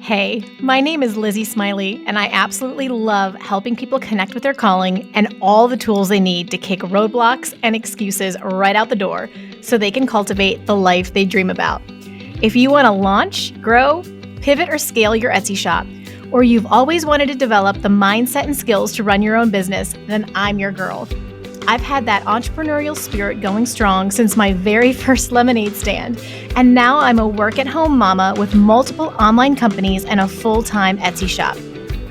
Hey, my name is Lizzie Smiley, and I absolutely love helping people connect with their calling and all the tools they need to kick roadblocks and excuses right out the door so they can cultivate the life they dream about. If you want to launch, grow, pivot, or scale your Etsy shop, or you've always wanted to develop the mindset and skills to run your own business, then I'm your girl. I've had that entrepreneurial spirit going strong since my very first lemonade stand, and now I'm a work-at-home mama with multiple online companies and a full-time Etsy shop,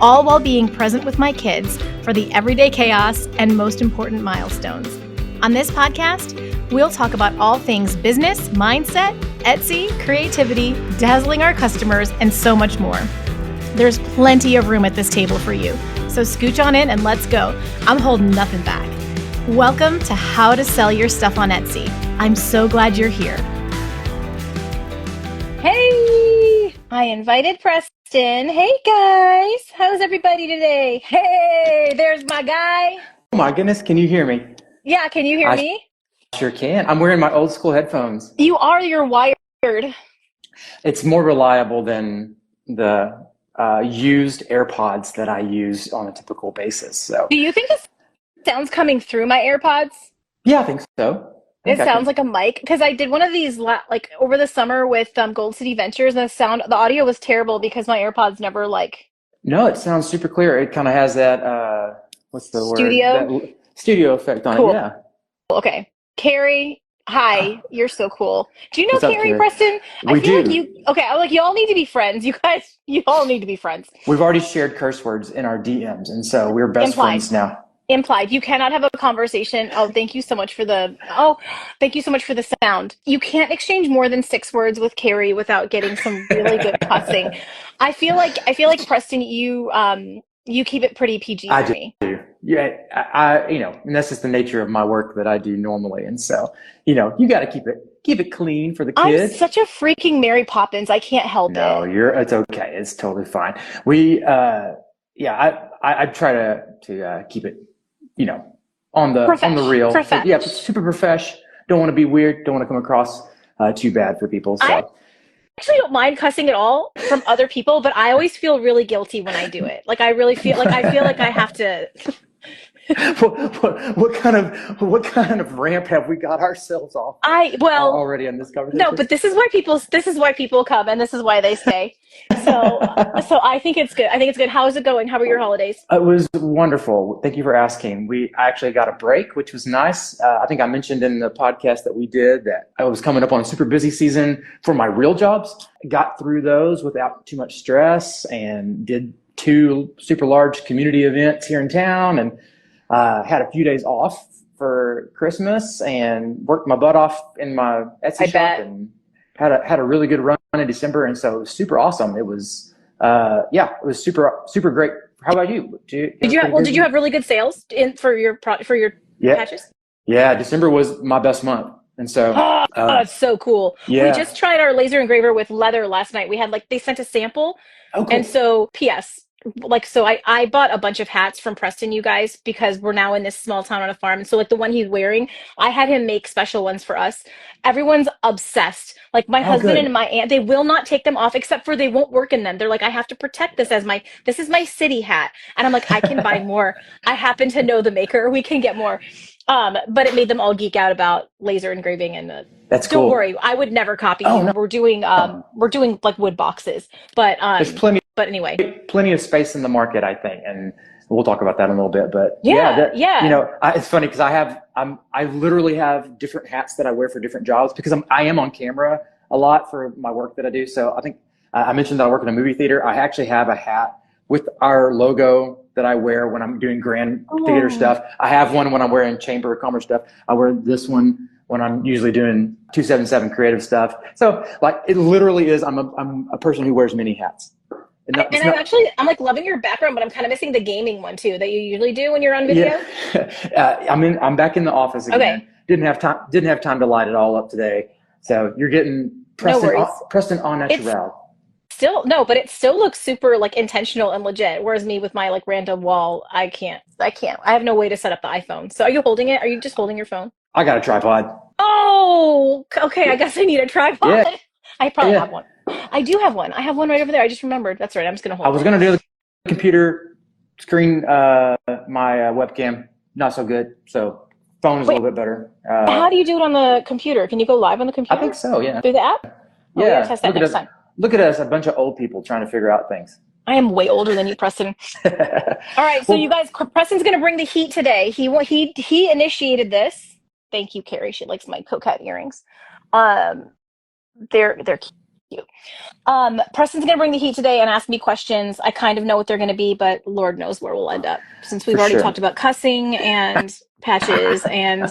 all while being present with my kids for the everyday chaos and most important milestones. On this podcast, we'll talk about all things business, mindset, Etsy, creativity, dazzling our customers, and so much more. There's plenty of room at this table for you, so scooch on in and let's go. I'm holding nothing back. Welcome to How to Sell Your Stuff on Etsy. I'm so glad you're here. Hey, I invited Preston. Hey guys, how's everybody today? Hey, there's my guy. Oh my goodness, can you hear me? Yeah, can you hear me? Sure can. I'm wearing my old school headphones. You're wired. It's more reliable than the used AirPods that I use on a typical basis. So, Do you think this sounds coming through my AirPods? yeah, I think so. It sounds like a mic because I did one of these like over the summer with Gold City Ventures, and the audio was terrible because my AirPods never No, it sounds super clear. It kind of has that what's the studio word? That studio effect on cool. it. Yeah. Okay, Carrie. Hi, you're so cool. Do you know What's up, Carrie, Carrie? Preston? We do. I'm like, you all need to be friends. You guys, you all need to be friends. We've already shared curse words in our DMs, and so we're best friends now. Implied. You cannot have a conversation. Thank you so much for the sound. You can't exchange more than 6 words with Carrie without getting some really good cussing. I feel like Preston, you keep it pretty PG for me. I do. Yeah, and that's just the nature of my work that I do normally. And so, you got to keep it clean for the kids. I'm such a freaking Mary Poppins. I can't help it. No, it's okay. It's totally fine. I try to keep it, on the real. Profesh. Yeah, super profesh. Don't want to be weird. Don't want to come across too bad for people. So. I actually don't mind cussing at all from other people, but I always feel really guilty when I do it. Like I really feel like I have to. What kind of ramp have we got ourselves off? Already in this conversation. No, but this is why people come, and this is why they stay. So I think it's good. How is it going? How were your holidays? It was wonderful. Thank you for asking. I actually got a break, which was nice. I think I mentioned in the podcast that we did that I was coming up on a super busy season for my real jobs. Got through those without too much stress and did 2 super large community events here in town and had a few days off for Christmas and worked my butt off in my Etsy shop and had a really good run in December. And so it was super awesome. It was, it was super, super great. How about you? Did you have really good sales for your patches? Yeah. December was my best month. And so, it's so cool. Yeah. We just tried our laser engraver with leather last night. We had they sent a sample. Oh, cool. And so PS, I bought a bunch of hats from Preston, you guys, because we're now in this small town on a farm. And so the one he's wearing, I had him make special ones for us. Everyone's obsessed. My husband and my aunt, they will not take them off except for they won't work in them. They're like, I have to protect this this is my city hat. And I'm like, I can buy more. I happen to know the maker. We can get more. But it made them all geek out about laser engraving and that's cool. Don't worry, I would never copy you. No. We're doing wood boxes, but there's plenty. But anyway, plenty of space in the market, I think, and we'll talk about that in a little bit. But yeah. It's funny because I literally have different hats that I wear for different jobs because I am on camera a lot for my work that I do. So I think I mentioned that I work in a movie theater. I actually have a hat with our logo that I wear when I'm doing grand theater stuff. I have one when I'm wearing Chamber of Commerce stuff. I wear this one when I'm usually doing 277 creative stuff. So it literally is. I'm a person who wears many hats. I'm loving your background, but I'm kind of missing the gaming one too that you usually do when you're on video. Yeah. I'm back in the office again. Okay. Didn't have time to light it all up today. So you're getting Preston en naturel. But it still looks super intentional and legit. Whereas me with my random wall, I can't. I have no way to set up the iPhone. So are you holding it? Are you just holding your phone? I got a tripod. Oh, okay. I guess I need a tripod. Yeah. I probably have one. I do have one. I have one right over there. I just remembered. That's right. I'm just going to hold I was it. going to do the computer screen, my webcam, not so good. So phone is a little bit better. How do you do it on the computer? Can you go live on the computer? I think so, yeah. Through the app? Oh, we got to Yeah. test that next time. Look at us, a bunch of old people trying to figure out things. I am way older than you, Preston. All right, so you guys, Preston's going to bring the heat today. He initiated this. Thank you, Carrie. She likes my coquette earrings. They're cute. Preston's going to bring the heat today and ask me questions. I kind of know what they're going to be, but Lord knows where we'll end up, since we've already talked about cussing and patches and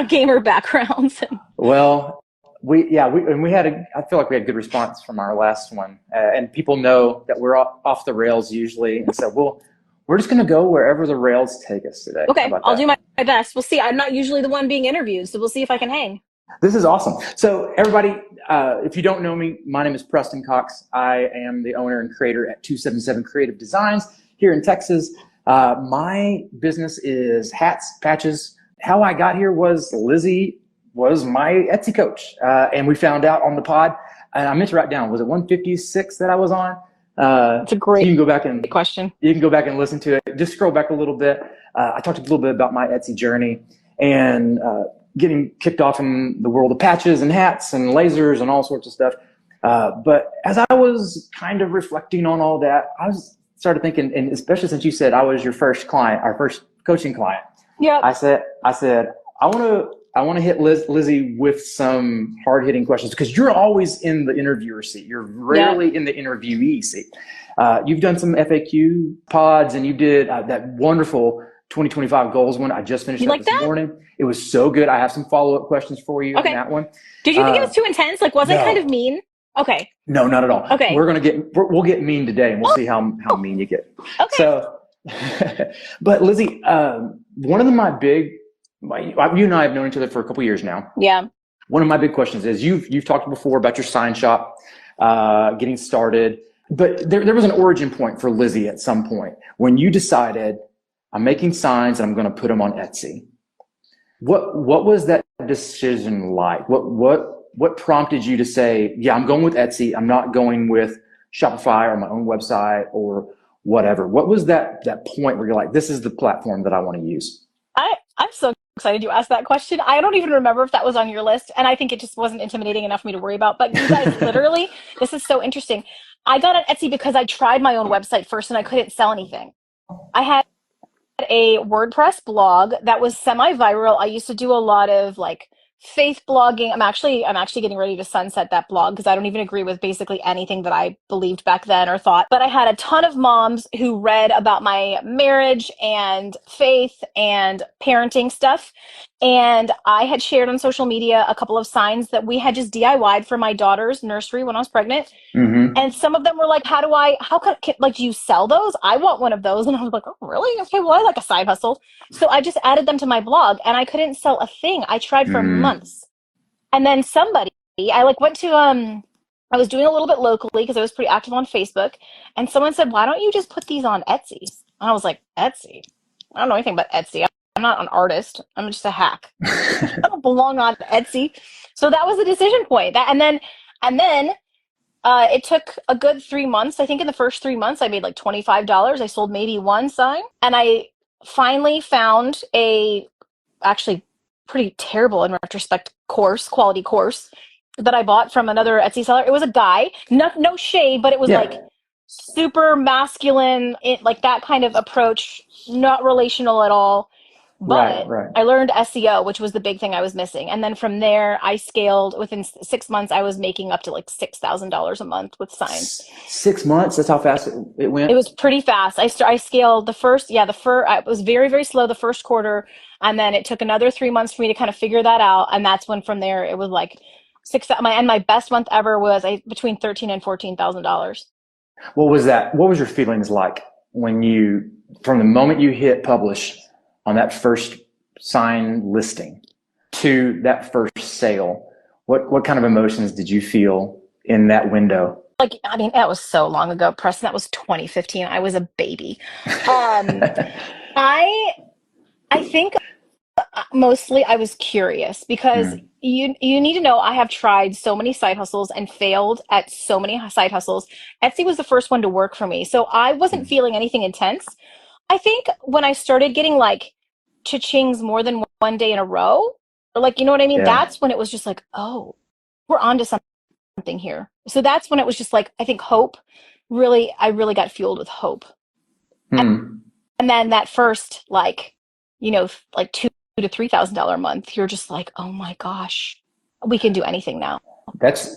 gamer backgrounds. Well, we had I feel like we had good response from our last one, and people know that we're off the rails usually, and so we're just going to go wherever the rails take us today. Okay, I'll do my best. We'll see. I'm not usually the one being interviewed, so we'll see if I can hang. This is awesome. So everybody, if you don't know me, my name is Preston Cox. I am the owner and creator at 277 Creative Designs here in Texas. My business is hats, patches. How I got here was Lizzie was my Etsy coach. And we found out on the pod, and I meant to write down, was it 156 that I was on? It's a great question. You can go back and listen to it. Just scroll back a little bit. I talked a little bit about my Etsy journey and getting kicked off in the world of patches and hats and lasers and all sorts of stuff. But as I was kind of reflecting on all that, I started thinking, and especially since you said I was your first client, our first coaching client. Yeah. I said, I want to hit Lizzie with some hard hitting questions, because you're always in the interviewer seat. You're rarely in the interviewee seat. You've done some FAQ pods, and you did that wonderful 2025 goals one. I just finished that this morning. It was so good. I have some follow-up questions for you on that one. Did you think it was too intense? Like, was I kind of mean? Okay. No, not at all. Okay. We'll get mean today, and we'll see how mean you get. Okay. So, but Lizzie, one of my big, you and I have known each other for a couple years now. Yeah. One of my big questions is you've talked before about your sign shop, getting started, but there was an origin point for Lizzie at some point when you decided, I'm making signs and I'm going to put them on Etsy. What was that decision like? What prompted you to say, yeah, I'm going with Etsy. I'm not going with Shopify or my own website or whatever? What was that point where you're like, this is the platform that I want to use? I'm so excited you asked that question. I don't even remember if that was on your list, and I think it just wasn't intimidating enough for me to worry about. But you guys, literally, this is so interesting. I got on Etsy because I tried my own website first and I couldn't sell anything. I had a WordPress blog that was semi-viral. I used to do a lot of like faith blogging. I'm actually getting ready to sunset that blog because I don't even agree with basically anything that I believed back then or thought. But I had a ton of moms who read about my marriage and faith and parenting stuff. And I had shared on social media a couple of signs that we had just DIY'd for my daughter's nursery when I was pregnant. Mm-hmm. And some of them were like, do you sell those? I want one of those. And I was like, oh, really? Okay, well, I like a side hustle. So I just added them to my blog and I couldn't sell a thing. I tried for months. And then I was doing a little bit locally because I was pretty active on Facebook. And someone said, why don't you just put these on Etsy? And I was like, Etsy? I don't know anything about Etsy. I'm not an artist. I'm just a hack. I don't belong on Etsy. So that was the decision point. And then it took a good 3 months. I think in the first 3 months, I made like $25. I sold maybe one sign. And I finally found actually pretty terrible in retrospect quality course that I bought from another Etsy seller. It was a guy, no shade, but it was like super masculine, like that kind of approach, not relational at all. But right. I learned SEO, which was the big thing I was missing. And then from there, I scaled. Within 6 months, I was making up to like $6,000 a month with signs. 6 months? That's how fast it went? It was pretty fast. I scaled I was very, very slow the first quarter. And then it took another 3 months for me to kind of figure that out. And that's when from there, it was like my best month ever was between $13,000 and $14,000. What was that? What was your feelings like when from the moment you hit publish on that first sign listing to that first sale? What kind of emotions did you feel in that window? That was so long ago, Preston. That was 2015. I was a baby. I think Mostly I was curious because Mm, you need to know I have tried so many side hustles and failed at so many side hustles. Etsy was the first one to work for me. So I wasn't mm. feeling anything intense. I think when I started getting like cha-chings more than one day in a row, or like, you know what I mean? Yeah. That's when it was just like, oh, we're onto something here. So that's when it was just like, I think hope really, I really got fueled with hope. Hmm. And then that first, like, like $2,000 to $3,000 a month, you're just like, oh my gosh, we can do anything now. That's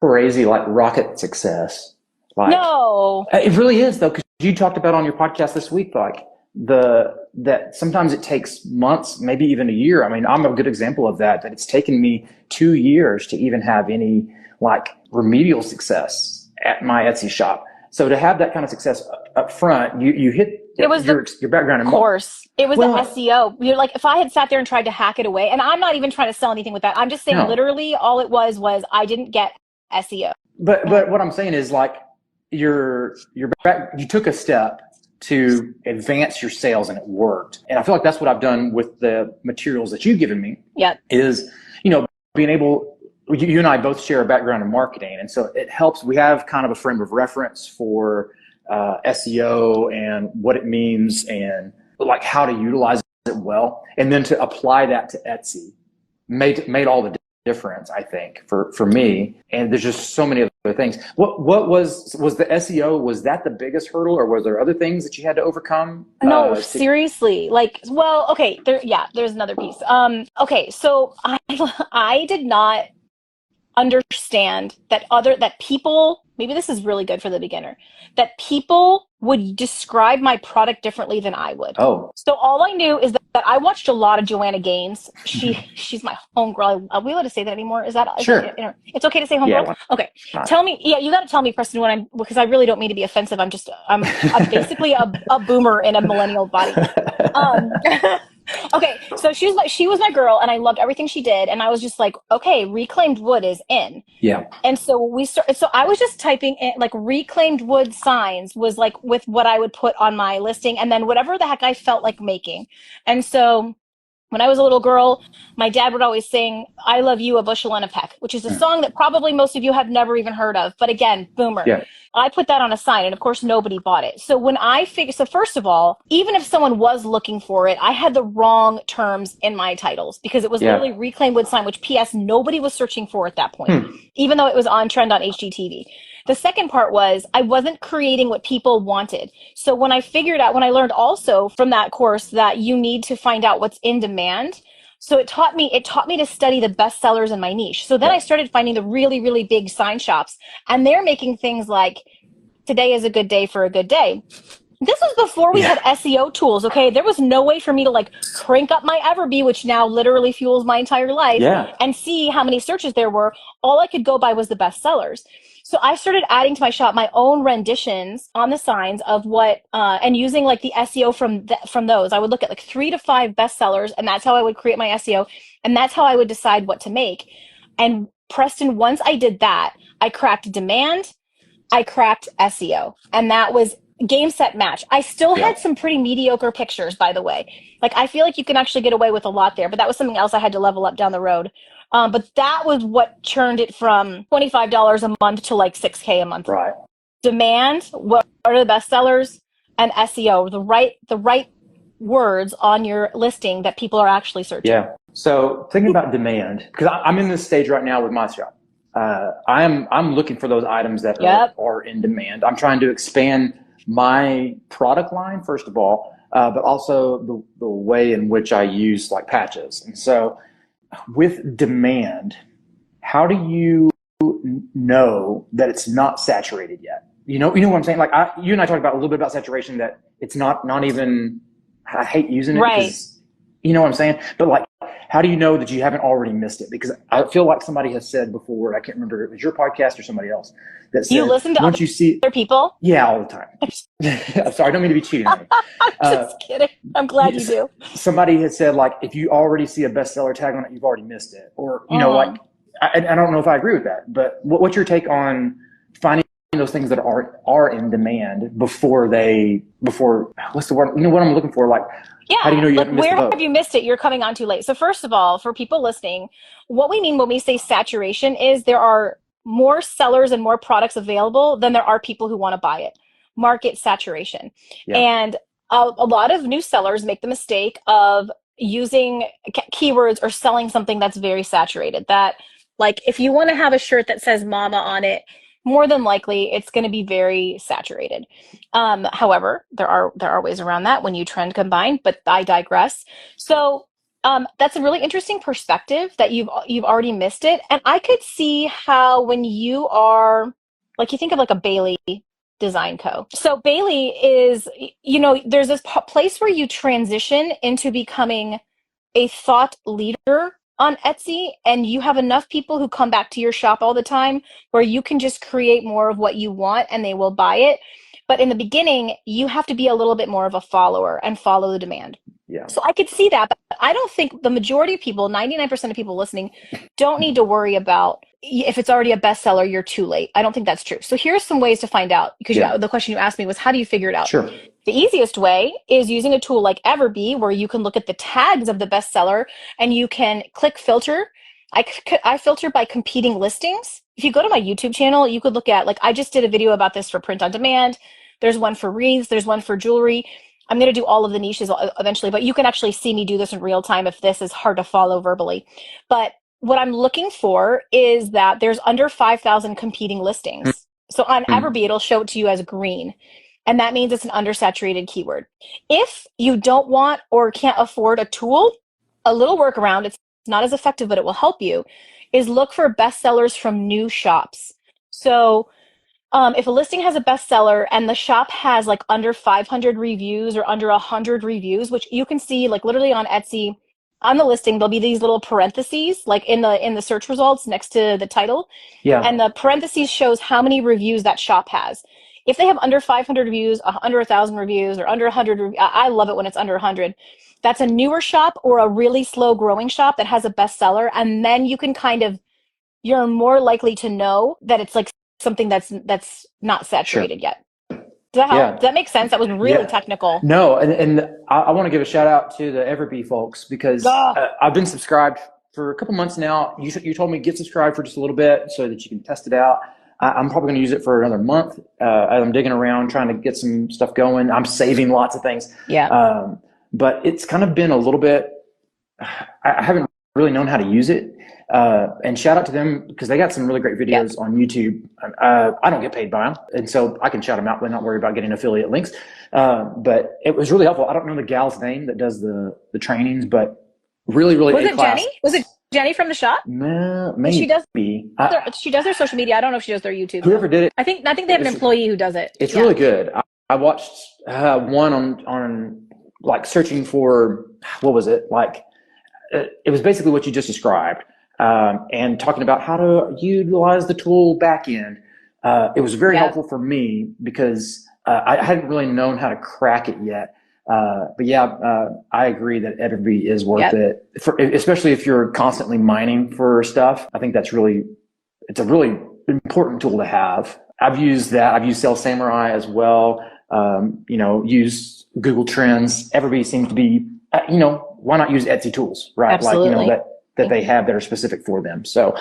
crazy, like rocket success. Like No. it really is though, because you talked about on your podcast this week, like that sometimes it takes months, maybe even a year. I mean, I'm a good example of that. That it's taken me 2 years to even have any like remedial success at my Etsy shop. So to have that kind of success up front, you hit It was the your background in course. It was the well, SEO. You're like, if I had sat there and tried to hack it away, and I'm not even trying to sell anything with that. I'm just saying no. literally all it was I didn't get SEO. But what I'm saying is like your back you took a step to advance your sales and it worked. And I feel like that's what I've done with the materials that you've given me Yep. is, being able you and I both share a background in marketing. And so it helps. We have kind of a frame of reference for SEO and what it means and like how to utilize it well. And then to apply that to Etsy made all the difference, I think, for me. And there's just so many other things. What was the SEO? Was that the biggest hurdle, or were there other things that you had to overcome? No, seriously. Like, well, okay, there's another piece. Okay, so I did not understand that people, maybe this is really good for the beginner, that people would describe my product differently than I would. Oh, So all I knew is that I watched a lot of Joanna Gaines. She's my homegirl. Are we allowed to say that anymore? sure. It's okay to say Yeah, homegirl? why Okay. not? Tell me, yeah, you got to tell me, Preston, because I really don't mean to be offensive. I'm basically a boomer in a millennial body. Um, okay, so she was my girl, and I loved everything she did, and I was just like, okay, reclaimed wood is in. Yeah, And so so I was just typing in like reclaimed wood signs was like with what I would put on my listing, and then whatever the heck I felt like making. And so when I was a little girl, my dad would always sing "I Love You, a Bushel and a Peck," which is a song that probably most of you have never even heard of. But again, boomer. yeah, I put that on a sign, and of course, nobody bought it. So when I figured, so first of all, even if someone was looking for it, I had the wrong terms in my titles because it was yeah. literally reclaimed wood sign, which P.S. nobody was searching for at that point, Hmm. even though it was on trend on HGTV. The second part was I wasn't creating what people wanted. So when I learned also from that course that you need to find out what's in demand. So it taught me to study the best sellers in my niche. So then Yeah, I started finding the really, really big sign shops, and they're making things like today is a good day for a good day. This was before we had yeah, SEO tools, okay? There was no way for me to like crank up my Everbee, which now literally fuels my entire life, yeah, and see how many searches there were. All I could go by was the best sellers. So I started adding to my shop my own renditions on the signs of and using like the SEO from those. I would look at like 3 to 5 bestsellers, and that's how I would create my SEO, and that's how I would decide what to make. And Preston, once I did that, I cracked demand, I cracked SEO, and that was game set match. I still yeah. had some pretty mediocre pictures, by the way. Like I feel like you can actually get away with a lot there, but that was something else I had to level up down the road. But that was what churned it from $25 a month to like 6K a month. Right. Demand, what are the best sellers, and SEO, the right words on your listing that people are actually searching. Yeah. So thinking about demand, because I'm in this stage right now with my shop. I'm looking for those items that Yep. are in demand. I'm trying to expand my product line first of all, but also the way in which I use like patches. And so with demand, how do you know that it's not saturated yet? You know what I'm saying? Like you and I talked about a little bit about saturation, that it's not even. I hate using it Right. because you know what I'm saying. But like, how do you know that you haven't already missed it? Because I feel like somebody has said before. I can't remember if it was your podcast or somebody else that You said listen to once you see, other people? yeah, all the time. I'm sorry, I don't mean to be cheating on you. I'm just kidding. I'm glad you do. Somebody had said like if you already see a bestseller tag on it, you've already missed it, or like Mm. I don't know if I agree with that. But what's your take on finding those things that are in demand before what's the word? You know what I'm looking for? Like, how do you know you haven't missed the where boat? have you missed it? You're coming on too late. So first of all, for people listening, what we mean when we say saturation is there are more sellers and more products available than there are people who want to buy it. Market saturation. Yeah. And a lot of new sellers make the mistake of using keywords or selling something that's very saturated. That, like, if you want to have a shirt that says mama on it, more than likely it's going to be very saturated. However, there are ways around that when you trend combine, but I digress. So that's a really interesting perspective that you've already missed it, and I could see how when you are, like, you think of like a Bailey Design Co. So Bailey is, there's this place where you transition into becoming a thought leader on Etsy, and you have enough people who come back to your shop all the time where you can just create more of what you want and they will buy it. But in the beginning, you have to be a little bit more of a follower and follow the demand. Yeah. So I could see that, but I don't think the majority of people, 99% of people listening, don't need to worry about if it's already a bestseller, you're too late. I don't think that's true. So here's some ways to find out, because the question you asked me was, how do you figure it out? Sure. The easiest way is using a tool like Everbee, where you can look at the tags of the bestseller and you can click filter. I filter by competing listings. If you go to my YouTube channel, you could look at, like, I just did a video about this for print on demand. There's one for wreaths. There's one for jewelry. I'm going to do all of the niches eventually, but you can actually see me do this in real time if this is hard to follow verbally. But what I'm looking for is that there's under 5,000 competing listings. So on Everbee, it'll show it to you as green. And that means it's an undersaturated keyword. If you don't want or can't afford a tool, a little workaround, it's not as effective, but it will help you, is look for bestsellers from new shops. So if a listing has a bestseller and the shop has like under 500 reviews or under 100 reviews, which you can see like literally on Etsy, on the listing, there'll be these little parentheses like in the search results next to the title. Yeah. And the parentheses shows how many reviews that shop has. If they have under 500 reviews, under 1,000 reviews, or under 100, I love it when it's under 100. That's a newer shop or a really slow growing shop that has a bestseller. And then you can you're more likely to know that it's like something that's not saturated yet. Does that help? Yeah. Does that make sense? That was really technical. No, and I want to give a shout out to the Everbee folks, because I've been subscribed for a couple months now. You told me get subscribed for just a little bit so that you can test it out. I'm probably going to use it for another month as I'm digging around trying to get some stuff going. I'm saving lots of things. Yeah. But it's kind of been a little bit, I haven't really known how to use it. And shout out to them because they got some really great videos on YouTube. I don't get paid by them, and so I can shout them out and not worry about getting affiliate links. But it was really helpful. I don't know the gal's name that does the trainings, but really was it A-class. Jenny? Was it Jenny from the shop? Maybe. She does their social media. I don't know if she does their YouTube. Whoever did it. I think they have an employee who does it. It's really good. I watched one on like searching for, what was it? Like, it was basically what you just described. And talking about how to utilize the tool back end. It was very helpful for me because I hadn't really known how to crack it yet. But I agree that Everbee is worth it, especially if you're constantly mining for stuff. I think it's a really important tool to have. I've used that. I've used Sales Samurai as well. Use Google Trends. Everbee seems to be, why not use Etsy tools, right? Absolutely. Like, that they have that are specific for them. So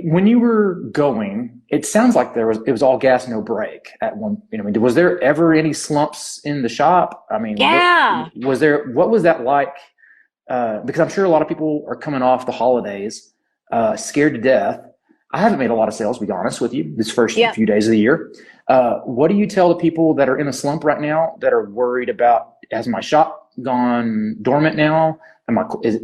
when you were going, it sounds like it was all gas, no brake at one. Was there ever any slumps in the shop? I mean, what was that like? Because I'm sure a lot of people are coming off the holidays, scared to death. I haven't made a lot of sales, to be honest with you, this first few days of the year. What do you tell the people that are in a slump right now that are worried about, has my shop gone dormant now?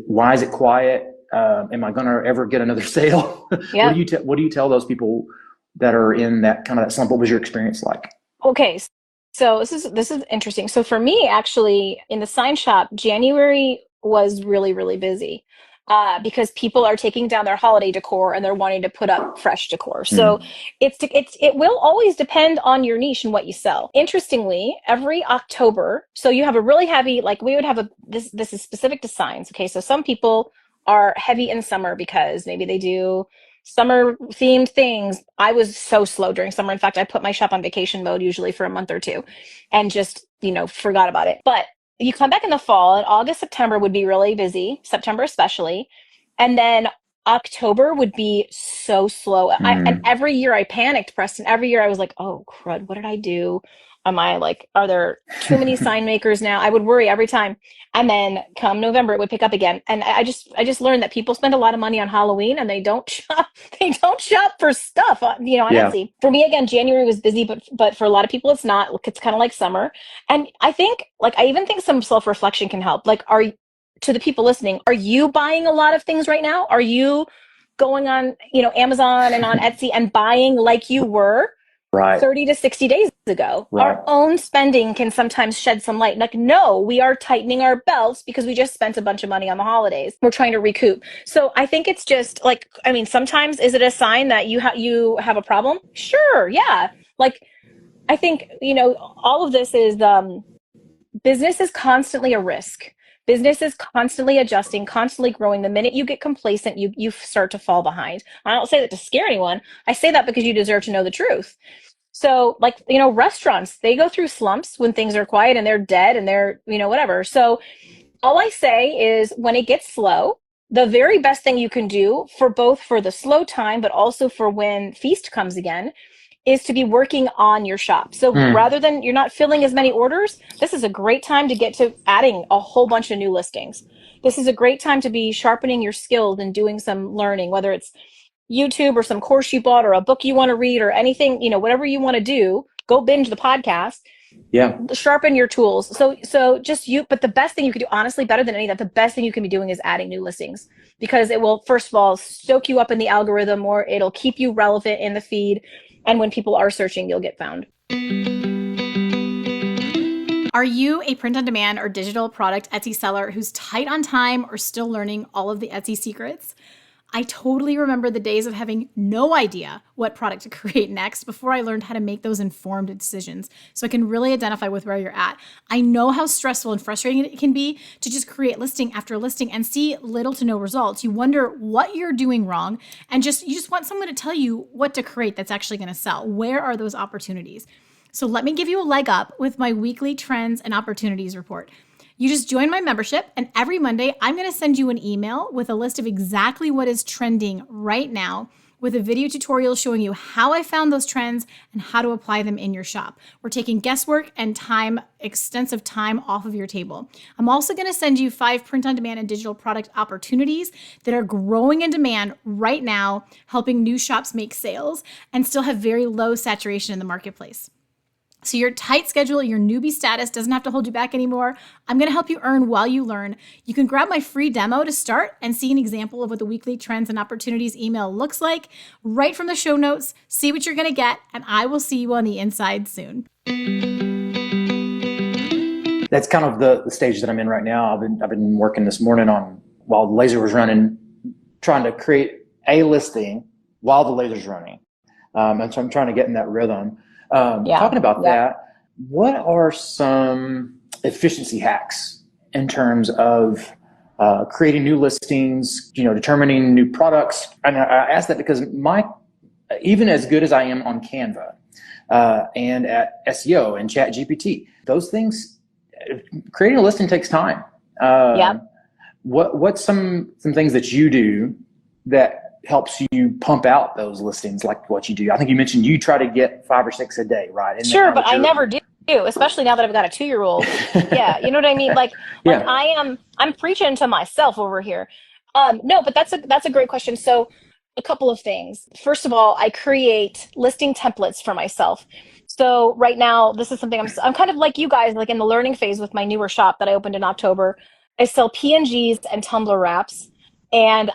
Why is it quiet? Am I going to ever get another sale? What do you tell those people that are in that kind of that slump? What was your experience like? Okay, so this is interesting. So for me, actually, in the sign shop, January was really, really busy because people are taking down their holiday decor and they're wanting to put up fresh decor. So it will always depend on your niche and what you sell. Interestingly, every October, so you have a really heavy, like we would have this is specific to signs. Okay, so some people are heavy in summer because maybe they do summer themed things. I was so slow during summer. In fact, I put my shop on vacation mode usually for a month or two and just, forgot about it. But you come back in the fall, and August, September would be really busy, September especially. And then October would be so slow. And every year I panicked, Preston. Every year I was like, oh, crud, what did I do? Are there too many sign makers now? I would worry every time. And then come November, it would pick up again. And I just learned that people spend a lot of money on Halloween and they don't shop. They don't shop for stuff, on Etsy. For me, again, January was busy, but for a lot of people, it's not. It's kind of like summer. And I think, I even think some self-reflection can help. To the people listening, are you buying a lot of things right now? Are you going on, Amazon and on Etsy and buying like you were 30 to 60 days ago? Right. Our own spending can sometimes shed some light. No, we are tightening our belts because we just spent a bunch of money on the holidays. We're trying to recoup. So I think it's just sometimes is it a sign that you have a problem? Sure. Yeah. I think, all of this is, business is constantly a risk. Business is constantly adjusting, constantly growing. The minute you get complacent, you start to fall behind. I don't say that to scare anyone. I say that because you deserve to know the truth. So restaurants, they go through slumps when things are quiet and they're dead and they're, whatever. So all I say is when it gets slow, the very best thing you can do for the slow time, but also for when feast comes again, is to be working on your shop. So rather than you're not filling as many orders, this is a great time to get to adding a whole bunch of new listings. This is a great time to be sharpening your skills and doing some learning, whether it's YouTube or some course you bought or a book you want to read or anything, whatever you want to do, go binge the podcast. Yeah. Sharpen your tools. So just but the best thing you could do, honestly, better than any of that, the best thing you can be doing is adding new listings, because it will, first of all, stoke you up in the algorithm, or it'll keep you relevant in the feed. And when people are searching, you'll get found. Are you a print-on-demand or digital product Etsy seller who's tight on time or still learning all of the Etsy secrets? I totally remember the days of having no idea what product to create next before I learned how to make those informed decisions so I can really identify with where you're at. I know how stressful and frustrating it can be to just create listing after listing and see little to no results. You wonder what you're doing wrong, and you just want someone to tell you what to create that's actually going to sell. Where are those opportunities? So let me give you a leg up with my weekly trends and opportunities report. You just join my membership, and every Monday, I'm going to send you an email with a list of exactly what is trending right now, with a video tutorial showing you how I found those trends and how to apply them in your shop. We're taking guesswork and extensive time off of your table. I'm also going to send you 5 print-on-demand and digital product opportunities that are growing in demand right now, helping new shops make sales and still have very low saturation in the marketplace. So your tight schedule, your newbie status doesn't have to hold you back anymore. I'm going to help you earn while you learn. You can grab my free demo to start and see an example of what the weekly trends and opportunities email looks like right from the show notes. See what you're going to get, and I will see you on the inside soon. That's kind of the stage that I'm in right now. I've been working this morning while the laser was running, trying to create a listing while the laser's running. And so I'm trying to get in that rhythm. Talking about that, what are some efficiency hacks in terms of creating new listings, determining new products? And I ask that because even as good as I am on Canva and at SEO and ChatGPT, those things, creating a listing takes time. What's some things that you do that helps you pump out those listings like what you do? I think you mentioned you try to get 5 or 6 a day, right? Sure, but I never do, especially now that I've got a 2-year-old. Yeah, you know what I mean? I'm preaching to myself over here. No, but that's a great question. So a couple of things. First of all, I create listing templates for myself. So right now, this is something I'm kind of like you guys, like in the learning phase with my newer shop that I opened in October. I sell PNGs and Tumblr wraps, and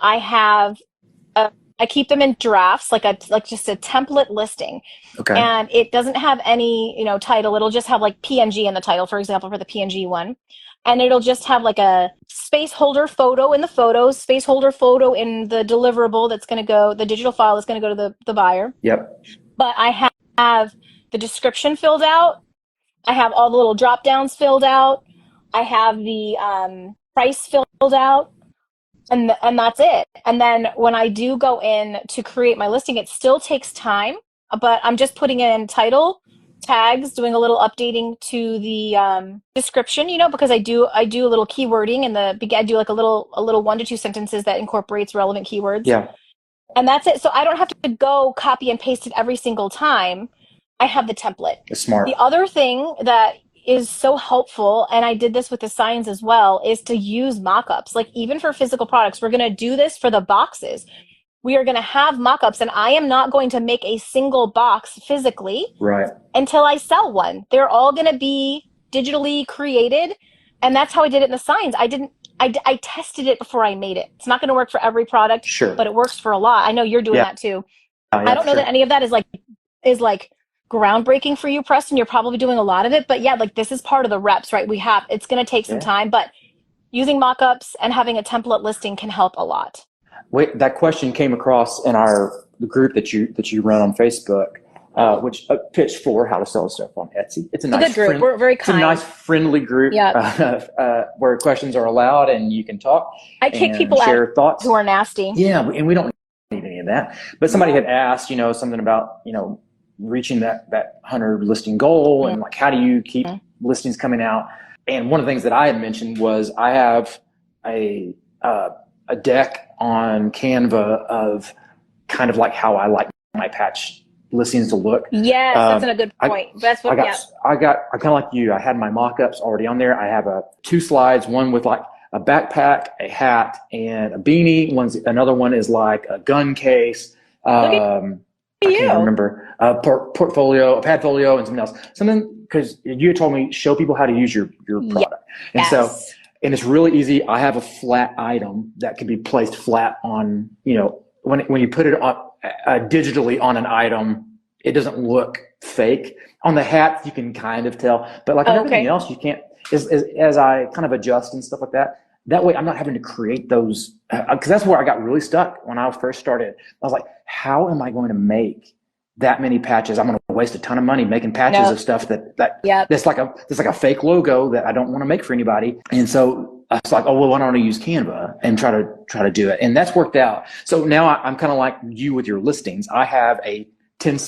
I keep them in drafts, like just a template listing. Okay. And it doesn't have any, title. It'll just have like PNG in the title, for example, for the PNG one. And it'll just have like a space holder photo in the photos, space holder photo in the deliverable the digital file that's going to go to the buyer. Yep. But I have the description filled out. I have all the little drop downs filled out. I have the price filled out. and that's it. And then when I do go in to create my listing, it still takes time, but I'm just putting in title, tags, doing a little updating to the description, because I do a little keywording in the I do like a little 1 to 2 sentences that incorporates relevant keywords. Yeah. And that's it. So I don't have to go copy and paste it every single time. I have the template. It's smart. The other thing that is so helpful, and I did this with the signs as well, is to use mock-ups. Like even for physical products, we're going to do this for the boxes. We are going to have mock-ups, and I am not going to make a single box physically Right. until I sell one. They're all going to be digitally created, and that's how I did it in the signs. I tested it before I made it. It's not going to work for every product, Sure. but it works for a lot. I know you're doing that too. Yeah, I don't know that any of that is like groundbreaking for you, Preston. You're probably doing a lot of it, but yeah, like this is part of the reps, right? It's going to take some time, but using mock-ups and having a template listing can help a lot. Wait, that question came across in the group that you run on Facebook, which pitched for how to sell stuff on Etsy. It's a nice good group. We're very kind. It's a nice, friendly group where questions are allowed and you can talk. I kick people share out thoughts who are nasty. Yeah, and we don't need any of that. But somebody had asked, something about reaching that 100 listing goal and like how do you keep listings coming out? And one of the things that I had mentioned was I have a deck on Canva of kind of like how I like my patch listings to look. Yes, that's a good point. That's what I kind of like you. I had my mock-ups already on there. I have 2 slides, one with like a backpack, a hat, and a beanie. Another one is like a gun case. I can't remember a portfolio, a padfolio, and something else. Something because you had told me show people how to use your product, and it's really easy. I have a flat item that can be placed flat on. When you put it on digitally on an item, it doesn't look fake. On the hat, you can kind of tell, but like everything else, you can't. As I kind of adjust and stuff like that. That way I'm not having to create those, because that's where I got really stuck when I first started. I was like, how am I going to make that many patches? I'm going to waste a ton of money making patches of stuff that's like a fake logo that I don't want to make for anybody. And so I was like, oh, well, why don't I use Canva and try to do it? And that's worked out. So now I'm kind of like you with your listings. I have a 10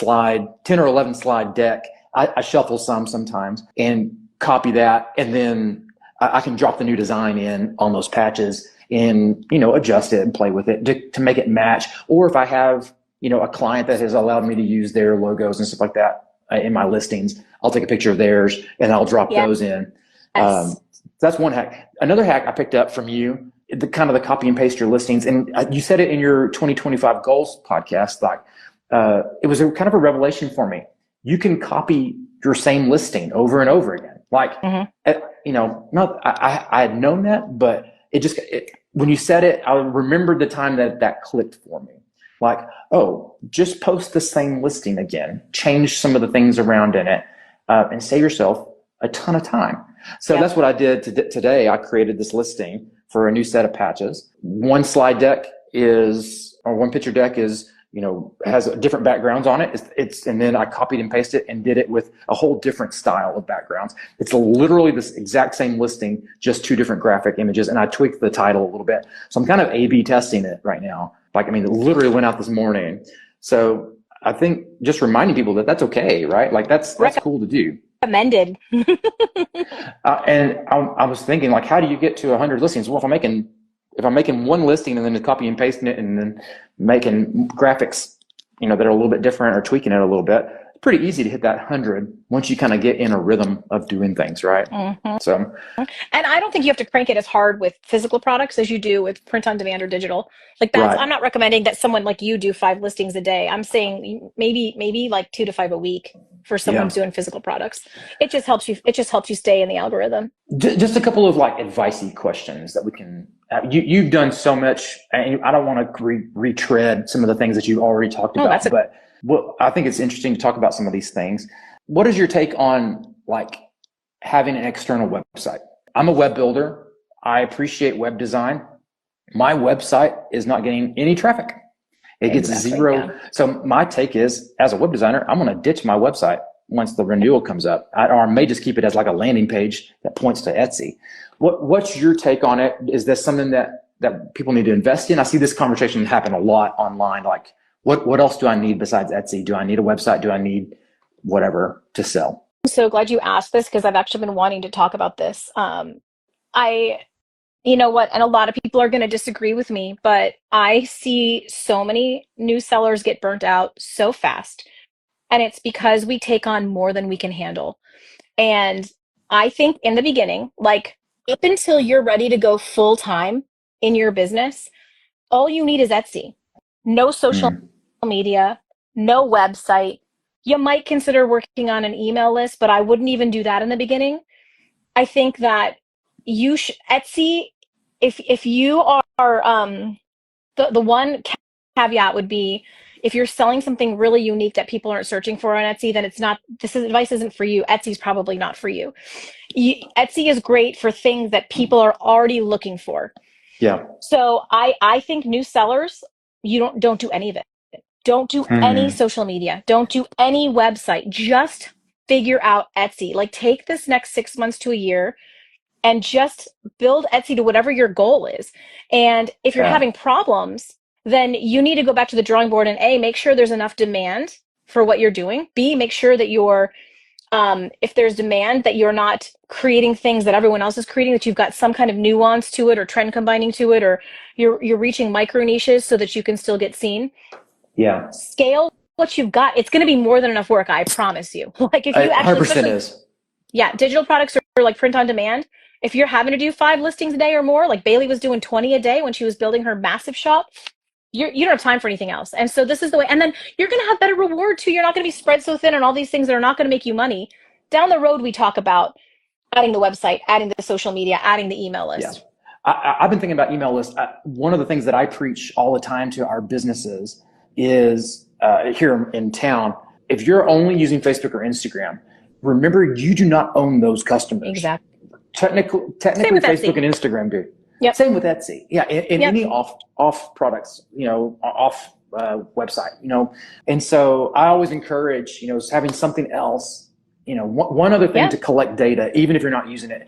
or 11 slide deck. I shuffle sometimes and copy that, and then I can drop the new design in on those patches and, adjust it and play with it to make it match. Or if I have, a client that has allowed me to use their logos and stuff like that in my listings, I'll take a picture of theirs and I'll drop those in. Yes. That's one hack. Another hack I picked up from you, the copy and paste your listings. And you said it in your 2025 goals podcast, like it was kind of a revelation for me. You can copy your same listing over and over again. Like, I had known that, but when you said it, I remembered the time that clicked for me. Like, oh, just post the same listing again, change some of the things around in it, and save yourself a ton of time. So that's what I did today. I created this listing for a new set of patches. One slide deck one picture deck is, has different backgrounds on it. And then I copied and pasted it and did it with a whole different style of backgrounds. It's literally this exact same listing, just 2 different graphic images. And I tweaked the title a little bit. So I'm kind of A/B testing it right now. It literally went out this morning. So I think just reminding people that that's okay, right? Like that's cool to do. Recommended. And I was thinking, like, how do you get to 100 listings? Well, if I'm making one listing and then copy and pasting it and then making graphics, that are a little bit different or tweaking it a little bit, it's pretty easy to hit that 100 once you kind of get in a rhythm of doing things, right? Mm-hmm. So, and I don't think you have to crank it as hard with physical products as you do with print on demand or digital. Like that's, right. I'm not recommending that someone like you do 5 listings a day. I'm saying maybe like 2 to 5 a week for someone who's doing physical products. It just helps you stay in the algorithm. Just a couple of like advicey questions that we can. You've done so much, and I don't want to retread some of the things that you've already talked about. But I think it's interesting to talk about some of these things. What is your take on like having an external website? I'm a web builder. I appreciate web design. My website is not getting any traffic. It gets 0. Yeah. So my take is, as a web designer, I'm going to ditch my website once the renewal comes up. Or I may just keep it as like a landing page that points to Etsy. What's your take on it? Is this something that that people need to invest in? I see this conversation happen a lot online. Like, what else do I need besides Etsy? Do I need a website? Do I need whatever to sell? I'm so glad you asked this because I've actually been wanting to talk about this. You know what, and a lot of people are going to disagree with me, but I see so many new sellers get burnt out so fast. And it's because we take on more than we can handle. And I think in the beginning, like up until you're ready to go full time in your business, all you need is Etsy. No social media, no website. You might consider working on an email list, but I wouldn't even do that in the beginning. I think that Etsy, if you are the one caveat would be if you're selling something really unique that people aren't searching for on Etsy, then it's not, advice isn't for you. Etsy's probably not for you. Etsy is great for things that people are already looking for. Yeah. So I think new sellers, you don't do any of it. Don't do any social media. Don't do any website. Just figure out Etsy. Like take this next 6 months to a year and just build Etsy to whatever your goal is. And if you're having problems, then you need to go back to the drawing board and A, make sure there's enough demand for what you're doing. B, make sure that you're, if there's demand, that you're not creating things that everyone else is creating, that you've got some kind of nuance to it or trend combining to it, or you're reaching micro niches so that you can still get seen. Yeah. Scale what you've got. It's going to be more than enough work, I promise you. Like if you actually, 100% is. Yeah, digital products are like print on demand. If you're having to do 5 listings a day or more, like Bailey was doing 20 a day when she was building her massive shop, you don't have time for anything else. And so this is the way. And then you're going to have better reward too. You're not going to be spread so thin on all these things that are not going to make you money. Down the road, we talk about adding the website, adding the social media, adding the email list. Yeah. I've been thinking about email lists. One of the things that I preach all the time to our businesses is here in town, if you're only using Facebook or Instagram, remember you do not own those customers. Exactly. Technically Facebook and Instagram do. Yep. Same with Etsy. Yeah. In any off products, off website, and so I always encourage, having something else, one other thing to collect data, even if you're not using it.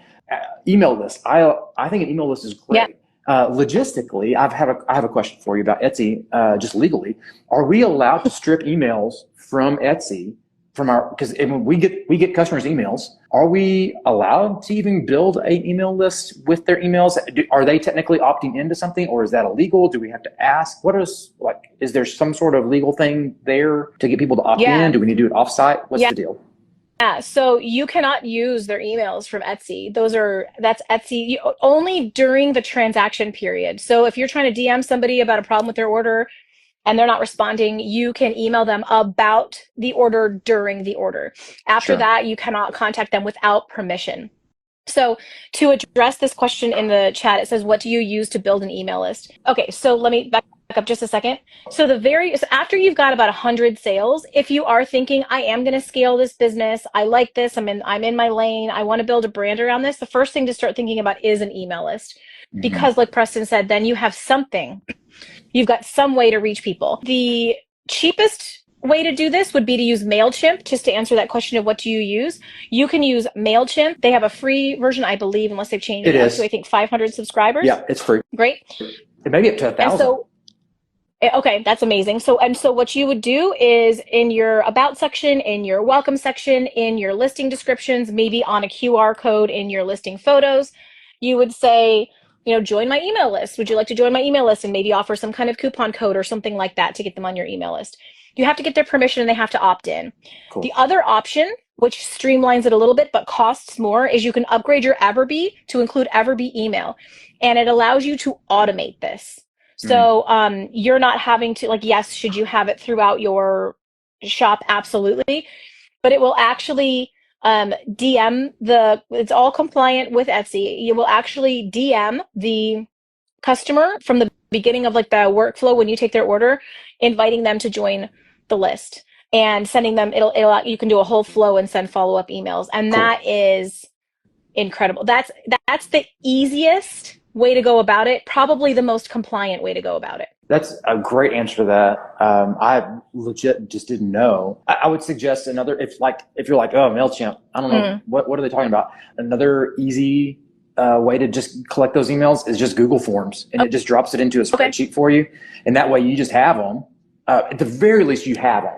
Email list. I think an email list is great. Logistically, I have a question for you about Etsy. Just legally, are we allowed to strip emails from Etsy because when we get customers' emails, are we allowed to even build an email list with their emails? Are they technically opting into something, or is that illegal? Do we have to ask? Is there some sort of legal thing there to get people to opt in? Do we need to do it offsite? What's the deal? Yeah, so you cannot use their emails from Etsy. That's Etsy only during the transaction period. So if you're trying to DM somebody about a problem with their order and they're not responding, you can email them about the order during the order. After that, you cannot contact them without permission. So to address this question in the chat, it says, what do you use to build an email list? Okay, so let me back up just a second. So after you've got about 100 sales, if you are thinking, I am going to scale this business, I like this, I'm in my lane, I want to build a brand around this, the first thing to start thinking about is an email list. Because like Preston said, then you have something. You've got some way to reach people. The cheapest way to do this would be to use MailChimp. Just to answer that question of what do you use, you can use MailChimp. They have a free version, I believe, unless they've changed it to, I think, 500 subscribers. Yeah, it's free. Great. It may be up to 1,000. Okay, that's amazing. So what you would do is in your about section, in your welcome section, in your listing descriptions, maybe on a QR code in your listing photos, you would say, join my email list. Would you like to join my email list? And maybe offer some kind of coupon code or something like that to get them on your email list. You have to get their permission and they have to opt in. Cool. The other option, which streamlines it a little bit but costs more, is you can upgrade your Everbee to include Everbee email. And it allows you to automate this. So you're not having to, yes, should you have it throughout your shop? Absolutely. But it will actually DM it's all compliant with Etsy. You will actually DM the customer from the beginning of the workflow when you take their order, inviting them to join the list and sending them, you can do a whole flow and send follow-up emails. And that is incredible. That's the easiest way to go about it, probably the most compliant way to go about it. That's a great answer to that. I legit just didn't know. I would suggest another, if you're like, oh, MailChimp, I don't know, what are they talking about? Another easy way to just collect those emails is just Google Forms, and it just drops it into a spreadsheet for you. And that way you just have them. At the very least, you have them.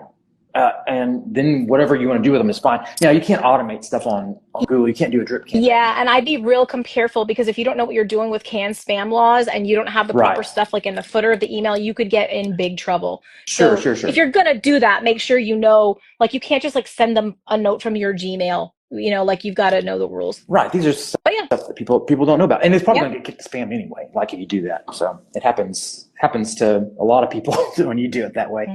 And then whatever you want to do with them is fine. Now, you can't automate stuff on Google. You can't do a drip campaign. Yeah, and I'd be real careful, because if you don't know what you're doing with canned spam laws and you don't have the proper stuff like in the footer of the email, you could get in big trouble. Sure. If you're going to do that, make sure you know, like, you can't just like send them a note from your Gmail. You know, like, you've got to know the rules. Right. These are stuff that people don't know about. And it's probably going to get kicked to spam anyway, like if you do that. So it happens to a lot of people when you do it that way.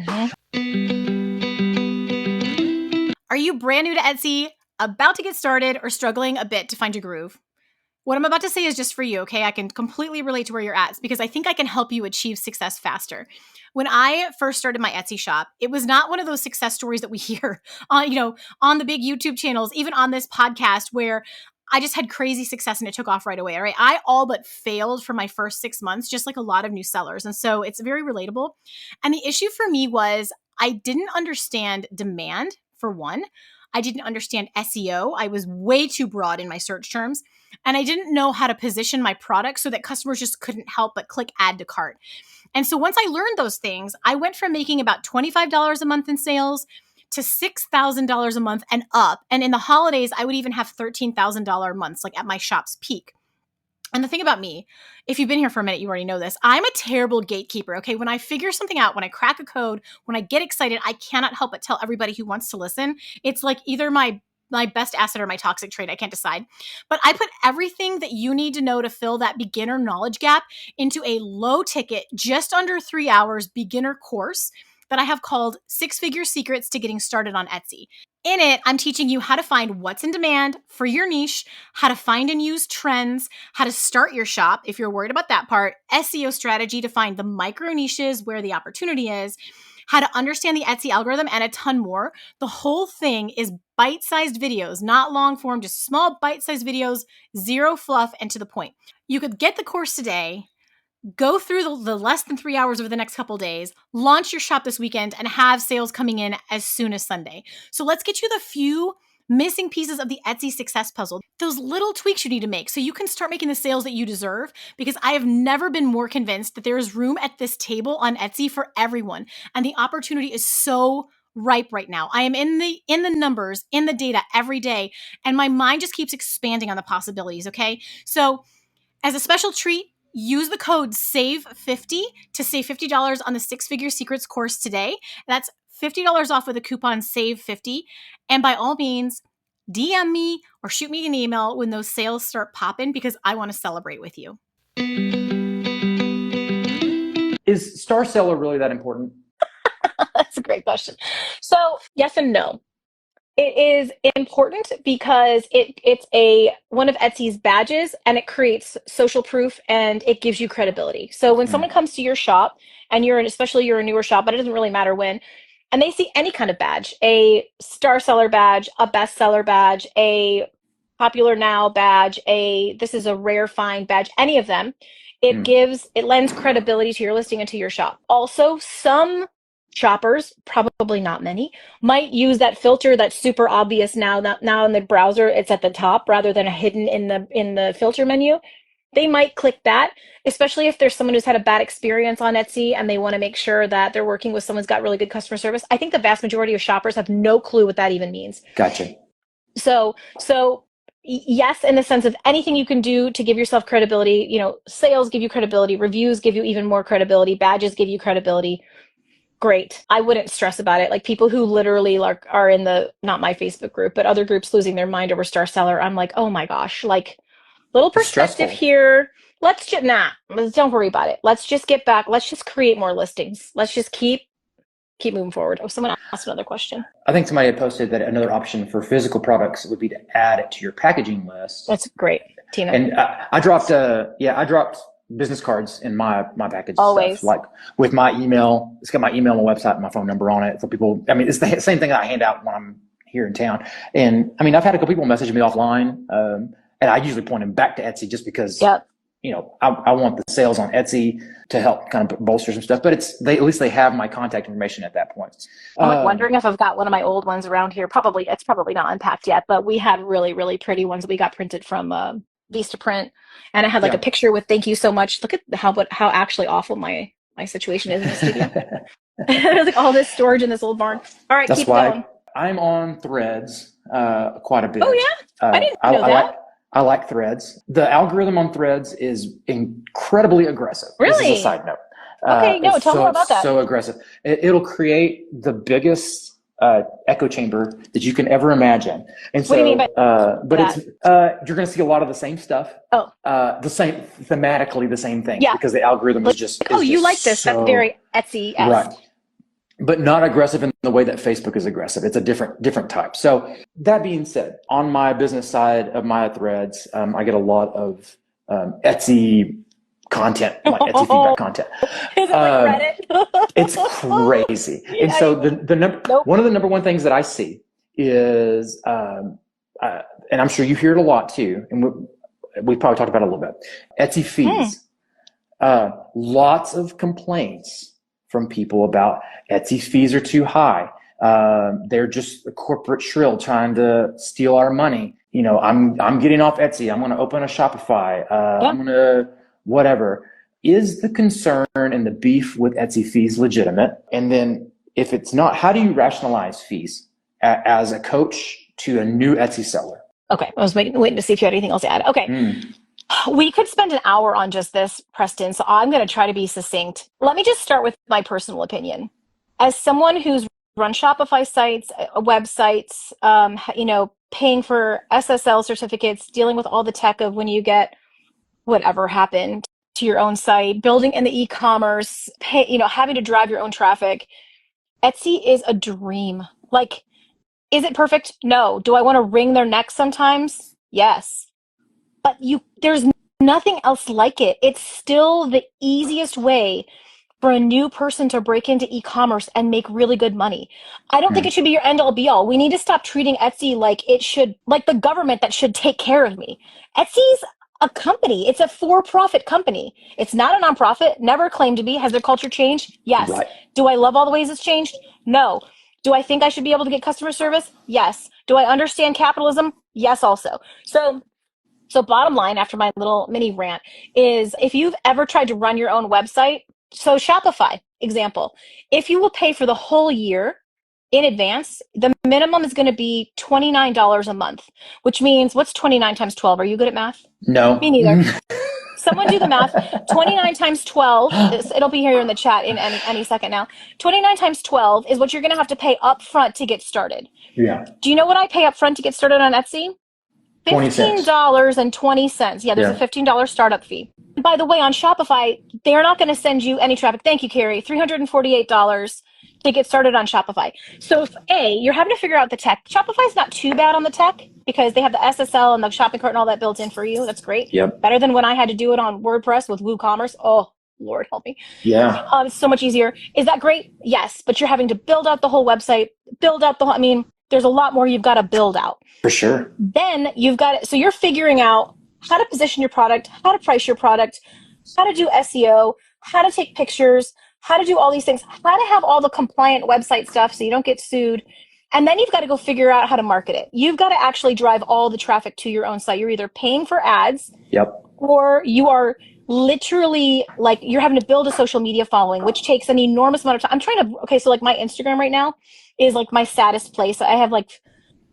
Are you brand new to Etsy, about to get started, or struggling a bit to find your groove? What I'm about to say is just for you, okay? I can completely relate to where you're at, because I think I can help you achieve success faster. When I first started my Etsy shop, it was not one of those success stories that we hear on the big YouTube channels, even on this podcast, where I just had crazy success and it took off right away. All right. I all but failed for my first 6 months, just like a lot of new sellers. And so it's very relatable. And the issue for me was I didn't understand demand, for one. I didn't understand SEO. I was way too broad in my search terms. And I didn't know how to position my product so that customers just couldn't help but click add to cart. And so once I learned those things, I went from making about $25 a month in sales to $6,000 a month and up. And in the holidays, I would even have $13,000 months, like at my shop's peak. And the thing about me, if you've been here for a minute, you already know this. I'm a terrible gatekeeper, okay? When I figure something out, when I crack a code, when I get excited, I cannot help but tell everybody who wants to listen. It's like either my best asset or my toxic trait. I can't decide. But I put everything that you need to know to fill that beginner knowledge gap into a low ticket, just under 3 hours beginner course that I have called 6-Figure Secrets to Getting Started on Etsy. In it, I'm teaching you how to find what's in demand for your niche, how to find and use trends, how to start your shop if you're worried about that part, SEO strategy to find the micro niches where the opportunity is, how to understand the Etsy algorithm, and a ton more. The whole thing is bite-sized videos, not long form, just small bite-sized videos, zero fluff, and to the point. You could get the course today, go through the less than 3 hours over the next couple days, launch your shop this weekend, and have sales coming in as soon as Sunday. So let's get you the few missing pieces of the Etsy success puzzle, those little tweaks you need to make so you can start making the sales that you deserve, because I have never been more convinced that there is room at this table on Etsy for everyone. And the opportunity is so ripe right now. I am in the numbers, in the data every day, and my mind just keeps expanding on the possibilities, okay? So as a special treat, use the code SAVE50 to save $50 on the 6-Figure Secrets course today. That's $50 off with the coupon SAVE50. And by all means, DM me or shoot me an email when those sales start popping, because I want to celebrate with you. Is Star Seller really that important? That's a great question. So yes and no. It is important because it's one of Etsy's badges, and it creates social proof and it gives you credibility. So when someone comes to your shop, and especially you're a newer shop, but it doesn't really matter when, and they see any kind of badge, a star seller badge, a bestseller badge, a popular now badge, this is a rare find badge, any of them, it lends credibility to your listing and to your shop. Also, some shoppers, probably not many, might use that filter that's super obvious now in the browser. It's at the top rather than hidden in the filter menu. They might click that, especially if there's someone who's had a bad experience on Etsy and they want to make sure that they're working with someone who's got really good customer service. I think the vast majority of shoppers have no clue what that even means. Gotcha. So yes, in the sense of anything you can do to give yourself credibility. Sales give you credibility, reviews give you even more credibility, badges give you credibility. Great. I wouldn't stress about it. Like, people who literally are in not my Facebook group, but other groups losing their mind over Star Seller. I'm like, oh my gosh, like, little perspective here. Let's just don't worry about it. Let's just get back. Let's just create more listings. Let's just keep moving forward. Oh, someone asked another question. I think somebody had posted that another option for physical products would be to add it to your packaging list. That's great, Tina. And I dropped business cards in my package. Always. Stuff, like with my email. It's got my email, my website, and my phone number on it for people. I mean, it's the same thing that I hand out when I'm here in town. And I mean, I've had a couple people message me offline, and I usually point them back to Etsy just because, I want the sales on Etsy to help kind of bolster some stuff. But at least they have my contact information at that point. I'm wondering if I've got one of my old ones around here. It's probably not unpacked yet, but we had really, really pretty ones we got printed from Vistaprint, and I had like a picture with "Thank you so much." Look at how actually awful my situation is in the studio. There's like all this storage in this old barn. All right, That's keep why going. I'm on Threads quite a bit. Oh yeah, I didn't know that. I like Threads. The algorithm on Threads is incredibly aggressive. Really? This is a side note. Okay, no, tell me more about that. So aggressive. It'll create the biggest echo chamber that you can ever imagine. And so, what do you mean by but that? It's you're going to see a lot of the same stuff. Oh, thematically the same thing. Yeah. Because the algorithm is just. Oh, you like this? That's very Etsy-esque. Right. But not aggressive in the way that Facebook is aggressive. It's a different type. So that being said, on my business side of my Threads, I get a lot of Etsy content, like Etsy feedback content. Is it like Reddit? It's crazy. And so one of the number one things that I see is, and I'm sure you hear it a lot too, and we probably talked about it a little bit, Etsy fees. Lots of complaints from people about Etsy's fees are too high. They're just a corporate shrill trying to steal our money. You know, I'm getting off Etsy. I'm going to open a Shopify. I'm going to whatever. Is the concern and the beef with Etsy fees legitimate? And then if it's not, how do you rationalize fees as a coach to a new Etsy seller? Okay, I was waiting to see if you had anything else to add. Okay. We could spend an hour on just this, Preston, so I'm going to try to be succinct. Let me just start with my personal opinion. As someone who's run Shopify sites, websites, paying for SSL certificates, dealing with all the tech of when you get whatever happened to your own site, building in the e-commerce, having to drive your own traffic, Etsy is a dream. Like, is it perfect? No. Do I want to wring their neck sometimes? Yes. But there's nothing else like it. It's still the easiest way for a new person to break into e-commerce and make really good money. I don't think it should be your end all be all. We need to stop treating Etsy like the government that should take care of me. Etsy's a company. It's a for-profit company. It's not a nonprofit, never claimed to be. Has their culture changed? Yes. Right. Do I love all the ways it's changed? No. Do I think I should be able to get customer service? Yes. Do I understand capitalism? Yes, also. So bottom line, after my little mini rant, is if you've ever tried to run your own website, so Shopify, example, if you will pay for the whole year in advance, the minimum is going to be $29 a month, which means what's 29 times 12? Are you good at math? No. Me neither. Someone do the math. 29 times 12, it'll be here in the chat in any second now. 29 times 12 is what you're going to have to pay up front to get started. Yeah. Do you know what I pay up front to get started on Etsy? $15.20. Yeah, there's a $15 startup fee. By the way, on Shopify, they're not going to send you any traffic. Thank you, Carrie. $348 to get started on Shopify. So if you're having to figure out the tech, Shopify's not too bad on the tech because they have the SSL and the shopping cart and all that built in for you. That's great. Yep. Better than when I had to do it on WordPress with WooCommerce. Oh, Lord help me. Yeah. It's so much easier. Is that great? Yes. But you're having to build out the whole website, there's a lot more you've got to build out. For sure. Then so you're figuring out how to position your product, how to price your product, how to do SEO, how to take pictures, how to do all these things, how to have all the compliant website stuff so you don't get sued. And then you've got to go figure out how to market it. You've got to actually drive all the traffic to your own site. You're either paying for ads, or you are literally you're having to build a social media following, which takes an enormous amount of time. So my Instagram right now is my saddest place. I have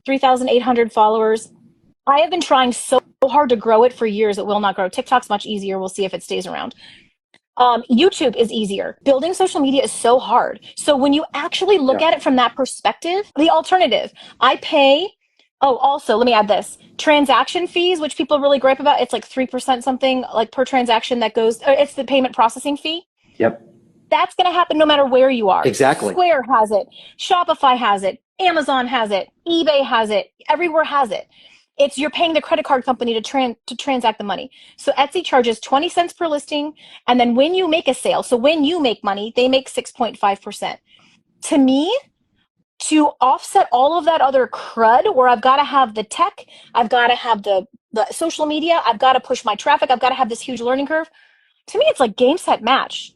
3,800 followers. I have been trying so hard to grow it for years. It will not grow. TikTok's much easier. We'll see if it stays around. YouTube is easier. Building social media is so hard. So when you actually look at it from that perspective, the alternative, I pay. Oh, also, let me add this. Transaction fees, which people really gripe about, it's 3% something per transaction that goes, it's the payment processing fee. Yep. That's going to happen no matter where you are. Exactly. Square has it. Shopify has it. Amazon has it. eBay has it. Everywhere has it. You're paying the credit card company to transact the money. So Etsy charges 20 cents per listing. And then when you make a sale, so when you make money, they make 6.5%. To me, to offset all of that other crud where I've got to have the tech, I've got to have the social media, I've got to push my traffic, I've got to have this huge learning curve. To me, it's like game, set, match.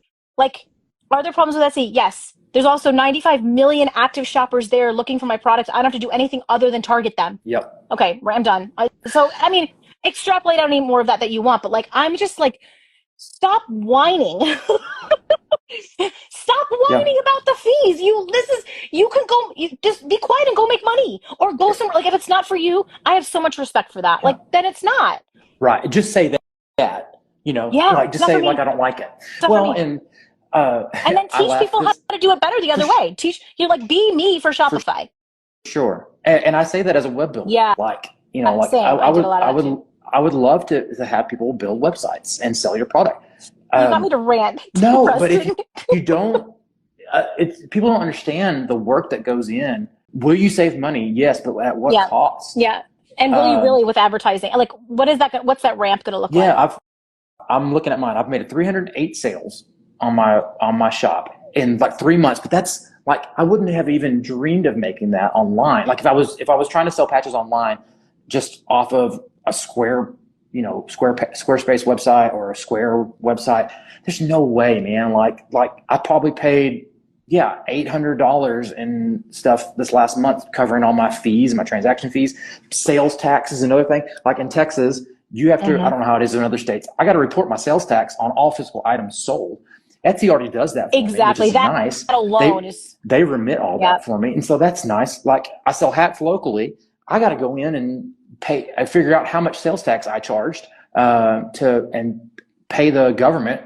Are there problems with Etsy? Yes. There's also 95 million active shoppers there looking for my products. I don't have to do anything other than target them. Yep. Okay, I'm done. extrapolate out any more of that you want. But like, I'm just like, stop whining. Stop Yeah. whining about the fees. You can go, you just be quiet and go make money or go somewhere. Like if it's not for you, I have so much respect for that. Yeah. Like then it's not. Right. Just say that, Yeah, like it's just not for say like, me. I don't like it. It's not for Well, me. and And then I teach laughed people how this to do it better the for other way. Teach you like be me for for Shopify. sure. And I say that as a web builder, Yeah, like, like same. I did a lot of that too. I would love to have people build websites and sell your product. You got me to rant, No, but if Preston. you don't, people don't understand the work that goes in. Will you save money? Yes, but at what Yeah, cost? yeah. And will you really with advertising? Like, what's that ramp going to look like? Yeah, I'm looking at mine. I've made 308 sales on my shop in like 3 months, but that's like I wouldn't have even dreamed of making that online. Like if I was trying to sell patches online, just off of a Squarespace website or a Square website, there's no way, man. Like I probably paid $800 in stuff this last month, covering all my fees, my transaction fees. Sales tax is another thing. Like in Texas, you have to, I don't know how it is in other states, I got to report my sales tax on all physical items sold. Etsy already does that for Exactly. me, which is That nice. alone is. They remit all that for me. And so that's nice. Like I sell hats locally. I got to go in and figure out how much sales tax I charged and pay the government,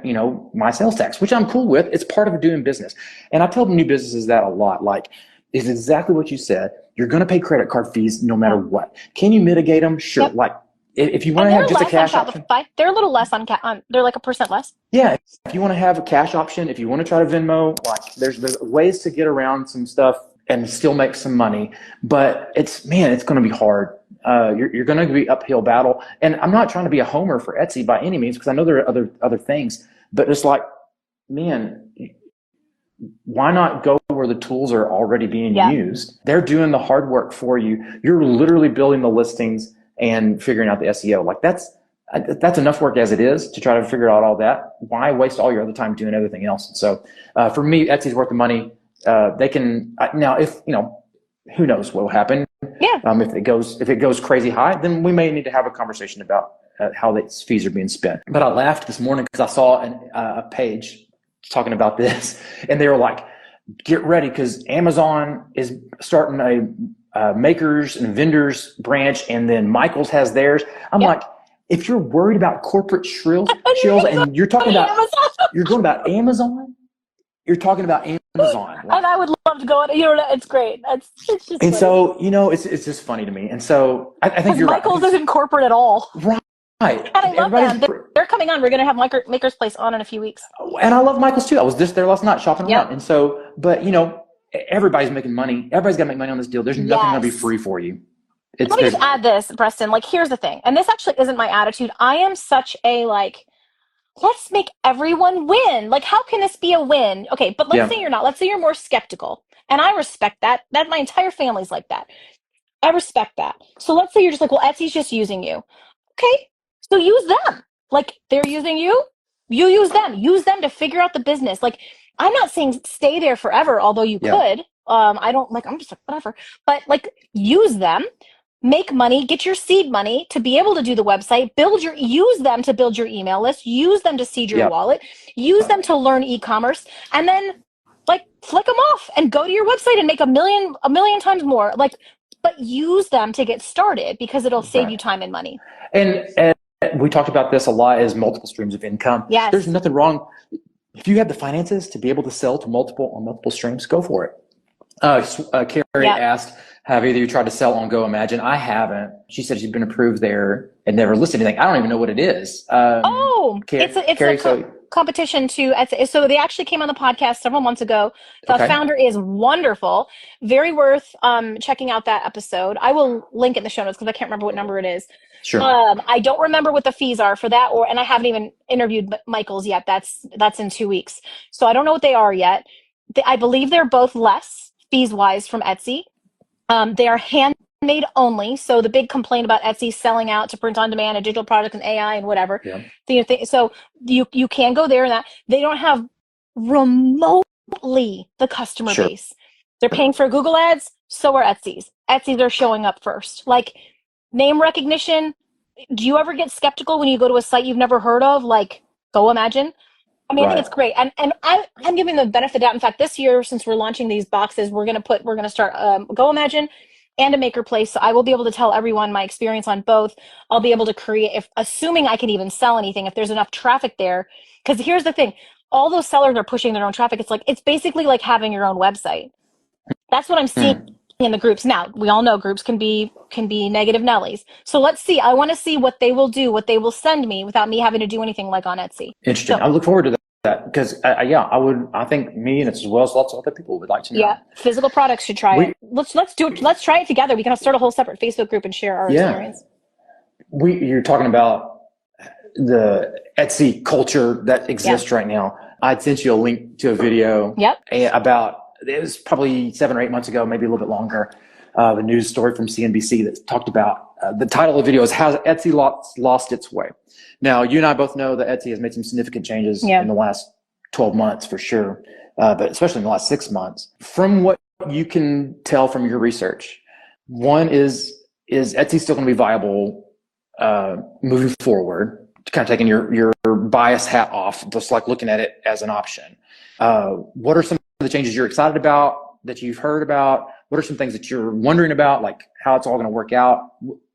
my sales tax, which I'm cool with. It's part of doing business. And I tell new businesses that a lot. Like, it's exactly what you said. You're going to pay credit card fees no matter what. Can you mitigate them? Sure. Yep. Like, if you want to have just a cash option, they're a little less on they're like 1% less. yeah. If you want to have a cash option, if you want to try to Venmo, like there's ways to get around some stuff and still make some money. But it's going to be hard. You're going to be uphill battle. And I'm not trying to be a homer for Etsy by any means, because I know there are other things. But it's like, man, why not go where the tools are already being used? They're doing the hard work for you. You're literally building the listings and figuring out the SEO. Like that's enough work as it is to try to figure out all that. Why waste all your other time doing everything else? So for me, Etsy's worth the money. They can now, if who knows what will happen. Yeah. If it goes crazy high, then we may need to have a conversation about how these fees are being spent. But I laughed this morning because I saw a page talking about this, and they were like, "Get ready because Amazon is starting a makers and vendors branch, and then Michael's has theirs." I'm like, if you're worried about corporate shrills, and you're talking about you're going about Amazon, you're talking about Amazon. Like, and I would love to go on. It's great. It's just and funny. so it's just funny to me. And so I think you're Michael's right. isn't corporate at all. Right. And I love them. They're coming on. We're going to have Maker's Place on in a few weeks. And I love Michael's too. I was just there last night shopping around. And so, but everybody's making money. Everybody's got to make money on this deal. There's nothing going to be free for you. Let me just add this, Preston. Like, here's the thing. And this actually isn't my attitude. I am such a let's make everyone win. Like, how can this be a win? Okay, but let's say you're not. Let's say you're more skeptical. And I respect that. That my entire family's like that. I respect that. So let's say you're just like, well, Etsy's just using you. Okay, so use them. Like, they're using you. You use them. Use them to figure out the business. Like, I'm not saying stay there forever, although you could. I don't I'm just like, whatever. But use them. Make money, get your seed money to be able to do the website, use them to build your email list, use them to seed your wallet, use them to learn e-commerce, and then flick them off and go to your website and make a million times more. But use them to get started because it'll save you time and money. And we talked about this a lot as multiple streams of income. Yes. There's nothing wrong. If you have the finances to be able to sell to multiple streams, go for it. Carrie asked, have either of you tried to sell on Go Imagine? I haven't. She said she's been approved there and never listed anything. I don't even know what it is. It's a competition to Etsy. So they actually came on the podcast several months ago. The founder is wonderful. Very worth checking out that episode. I will link it in the show notes because I can't remember what number it is. Sure. I don't remember what the fees are for that, and I haven't even interviewed Michael's yet. That's in 2 weeks. So I don't know what they are yet. I believe they're both less fees-wise from Etsy. They are handmade only. So the big complaint about Etsy selling out to print on demand and digital products and AI and whatever. Yeah. So you can go there and that. They don't have remotely the customer base. They're paying for Google ads. So are Etsy's. Etsy's are showing up first. Name recognition, Do you ever get skeptical when you go to a site you've never heard of, like Go Imagine? I mean, I think it's great, and I'm giving them the benefit of the doubt. In fact, this year, since we're launching these boxes, we're gonna start Go Imagine and a Maker Place. So I will be able to tell everyone my experience on both. I'll be able to create, if assuming I can even sell anything, if there's enough traffic there. Because here's the thing, all those sellers are pushing their own traffic. It's basically like having your own website. That's what I'm seeing in the groups. Now, we all know groups can be negative Nellies. So let's see. I want to see what they will do, what they will send me without me having to do anything like on Etsy. Interesting. I look forward to that because I think me and as well as lots of other people would like to know. Yeah, physical products should try it. Let's do it. Let's try it together. We can start a whole separate Facebook group and share our experience. You're talking about the Etsy culture that exists right now. I sent you a link to a video about, it was probably 7 or 8 months ago, maybe a little bit longer, the news story from CNBC that talked about, the title of the video is How Etsy Lost Its Way. Now, you and I both know that Etsy has made some significant changes in the last 12 months for sure, but especially in the last 6 months. From what you can tell from your research, one is Etsy still going to be viable moving forward? Kind of taking your bias hat off, just like looking at it as an option. What are some of the changes you're excited about that you've heard about? What are some things that you're wondering about, like how it's all going to work out?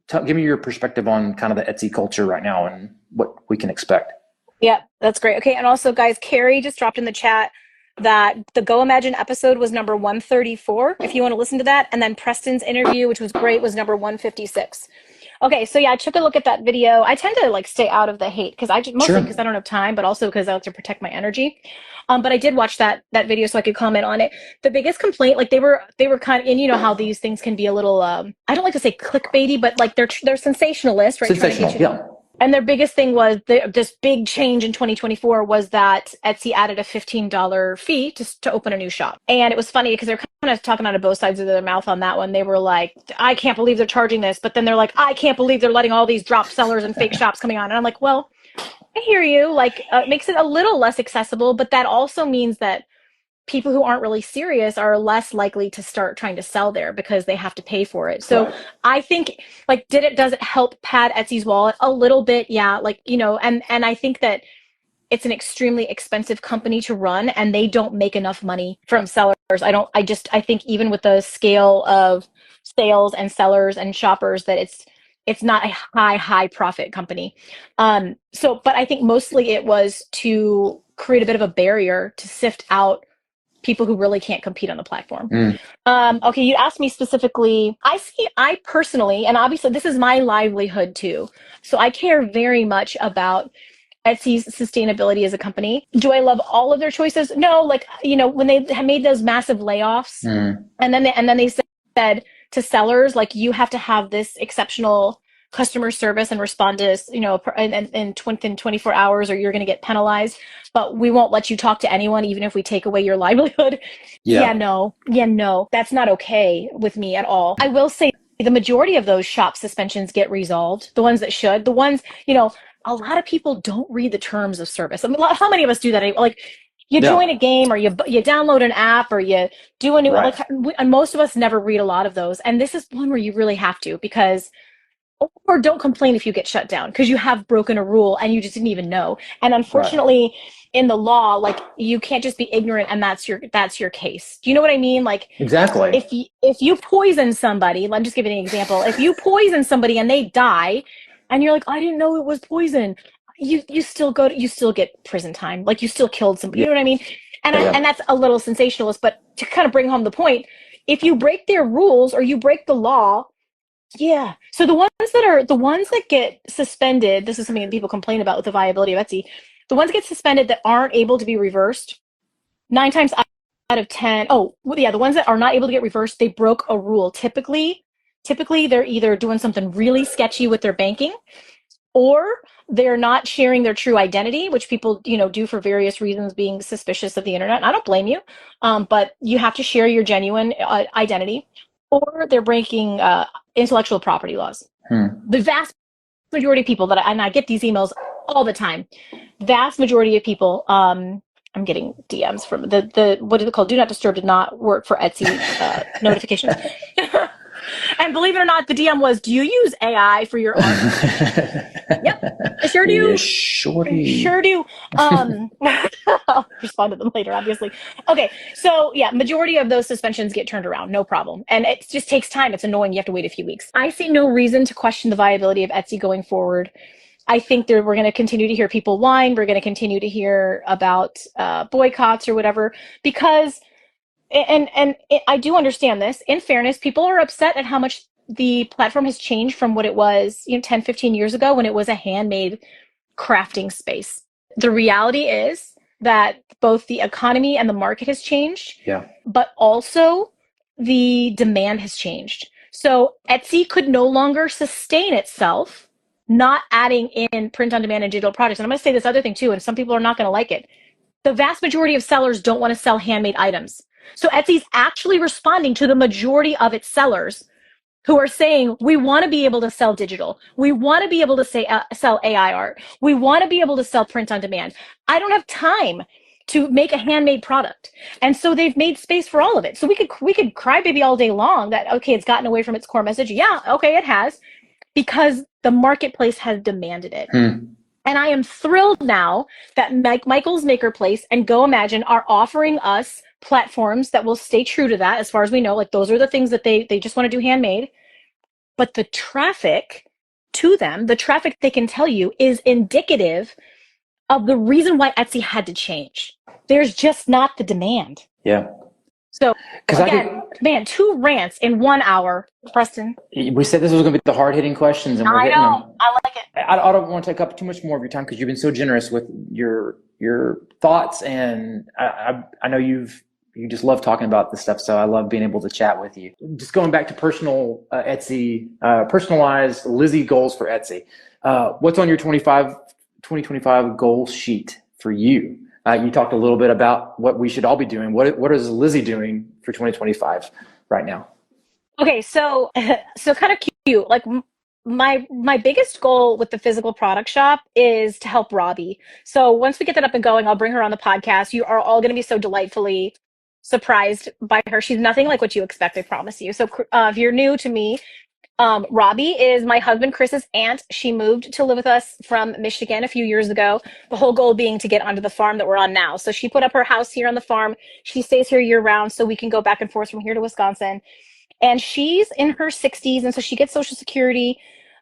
Give me your perspective on kind of the Etsy culture right now and what we can expect. Yeah, that's great. Okay, and also, guys, Carrie just dropped in the chat that the Go Imagine episode was number 134, if you want to listen to that. And then Preston's interview, which was great, was number 156. Okay, so yeah, I took a look at that video. I tend to stay out of the hate because mostly because I don't have time, but also because I like to protect my energy. But I did watch that video so I could comment on it. The biggest complaint, they were kind of, and you know how these things can be a little, I don't like to say clickbaity, but they're sensationalist, right? Sensational, And their biggest thing was this big change in 2024 was that Etsy added a $15 fee to open a new shop. And it was funny because they're kind of talking out of both sides of their mouth on that one. They were like, I can't believe they're charging this. But then they're like, I can't believe they're letting all these drop sellers and fake shops coming on. And I'm like, well, I hear you. It makes it a little less accessible. But that also means that people who aren't really serious are less likely to start trying to sell there because they have to pay for it. So I think does it help pad Etsy's wallet a little bit? Yeah. And I think that it's an extremely expensive company to run and they don't make enough money from sellers. I think even with the scale of sales and sellers and shoppers that it's not a high profit company. But I think mostly it was to create a bit of a barrier to sift out people who really can't compete on the platform. Okay, you asked me specifically, I personally, and obviously this is my livelihood too, so I care very much about Etsy's sustainability as a company. Do I love all of their choices? No, when they made those massive layoffs and then they said to sellers, you have to have this exceptional customer service and respond to this, in 24 hours or you're going to get penalized, but we won't let you talk to anyone even if we take away your livelihood. No, that's not okay with me at all. I will say the majority of those shop suspensions get resolved, the ones that should, the ones, a lot of people don't read the terms of service. I mean, how many of us do that? You join a game or you download an app or you do a new, and most of us never read a lot of those. And this is one where you really have to, because or don't complain if you get shut down because you have broken a rule and you just didn't even know. And unfortunately, in the law, you can't just be ignorant and that's your case. Do you know what I mean? Exactly. If you poison somebody, I'm just giving an example. If you poison somebody and they die, and you're like, I didn't know it was poison, you still get prison time. You still killed somebody. You know what I mean? And that's a little sensationalist, but to kind of bring home the point, if you break their rules or you break the law. Yeah. So the ones that get suspended, this is something that people complain about with the viability of Etsy. The ones that get suspended that aren't able to be reversed, 9 times out of 10. Oh, yeah. The ones that are not able to get reversed, they broke a rule. Typically they're either doing something really sketchy with their banking, or they're not sharing their true identity, which people, do for various reasons, being suspicious of the internet. And I don't blame you. But you have to share your genuine identity, or they're breaking intellectual property laws. The vast majority of people and I get these emails all the time, vast majority of people, I'm getting DMs from the what is it called? Do not disturb did not work for Etsy notifications. And believe it or not, the DM was, do you use AI for your art? Yep, I sure do. Yeah, sure do. I'll respond to them later, obviously. Okay, so yeah, majority of those suspensions get turned around, no problem. And it just takes time. It's annoying. You have to wait a few weeks. I see no reason to question the viability of Etsy going forward. I think we're going to continue to hear people whine. We're going to continue to hear about boycotts or whatever, because, I do understand this. In fairness, people are upset at how much the platform has changed from what it was, 10, 15 years ago when it was a handmade crafting space. The reality is that both the economy and the market has changed, but also the demand has changed. So Etsy could no longer sustain itself not adding in print on demand and digital products. And I'm going to say this other thing too, and some people are not going to like it. The vast majority of sellers don't want to sell handmade items. So Etsy's actually responding to the majority of its sellers who are saying, we want to be able to sell digital. We want to be able to sell AI art. We want to be able to sell print on demand. I don't have time to make a handmade product. And so they've made space for all of it. So we could crybaby all day long that, okay, it's gotten away from its core message. Yeah, okay, it has, because the marketplace has demanded it. And I am thrilled now that Michael's Maker Place and Go Imagine are offering us platforms that will stay true to that, as far as we know. Like, those are the things that they just want to do handmade. But the traffic to them, the traffic they can tell you, is indicative of the reason why Etsy had to change. There's just not the demand. Yeah. So again, man, 2 rants in 1 hour, Preston. We said this was going to be the hard-hitting questions, and we're getting them. I like it. I don't want to take up too much more of your time because you've been so generous with your thoughts, and I know you just love talking about this stuff, so I love being able to chat with you. Just going back to personal Etsy, personalized Lizzie goals for Etsy. What's on your 2025 goal sheet for you? You talked a little bit about what we should all be doing. What is Lizzie doing for 2025 right now? Okay, so kind of cute. Like, my biggest goal with the physical product shop is to help Robbie. So once we get that up and going, I'll bring her on the podcast. You are all going to be so delightfully surprised by her. She's nothing like what you expect, I promise you. So if you're new to me, Robbie is my husband Chris's aunt. She moved to live with us from Michigan a few years ago. The whole goal being to get onto the farm that we're on now. So she put up her house here on the farm. She stays here year round, so we can go back and forth from here to Wisconsin. And she's in her 60s, and so she gets Social Security,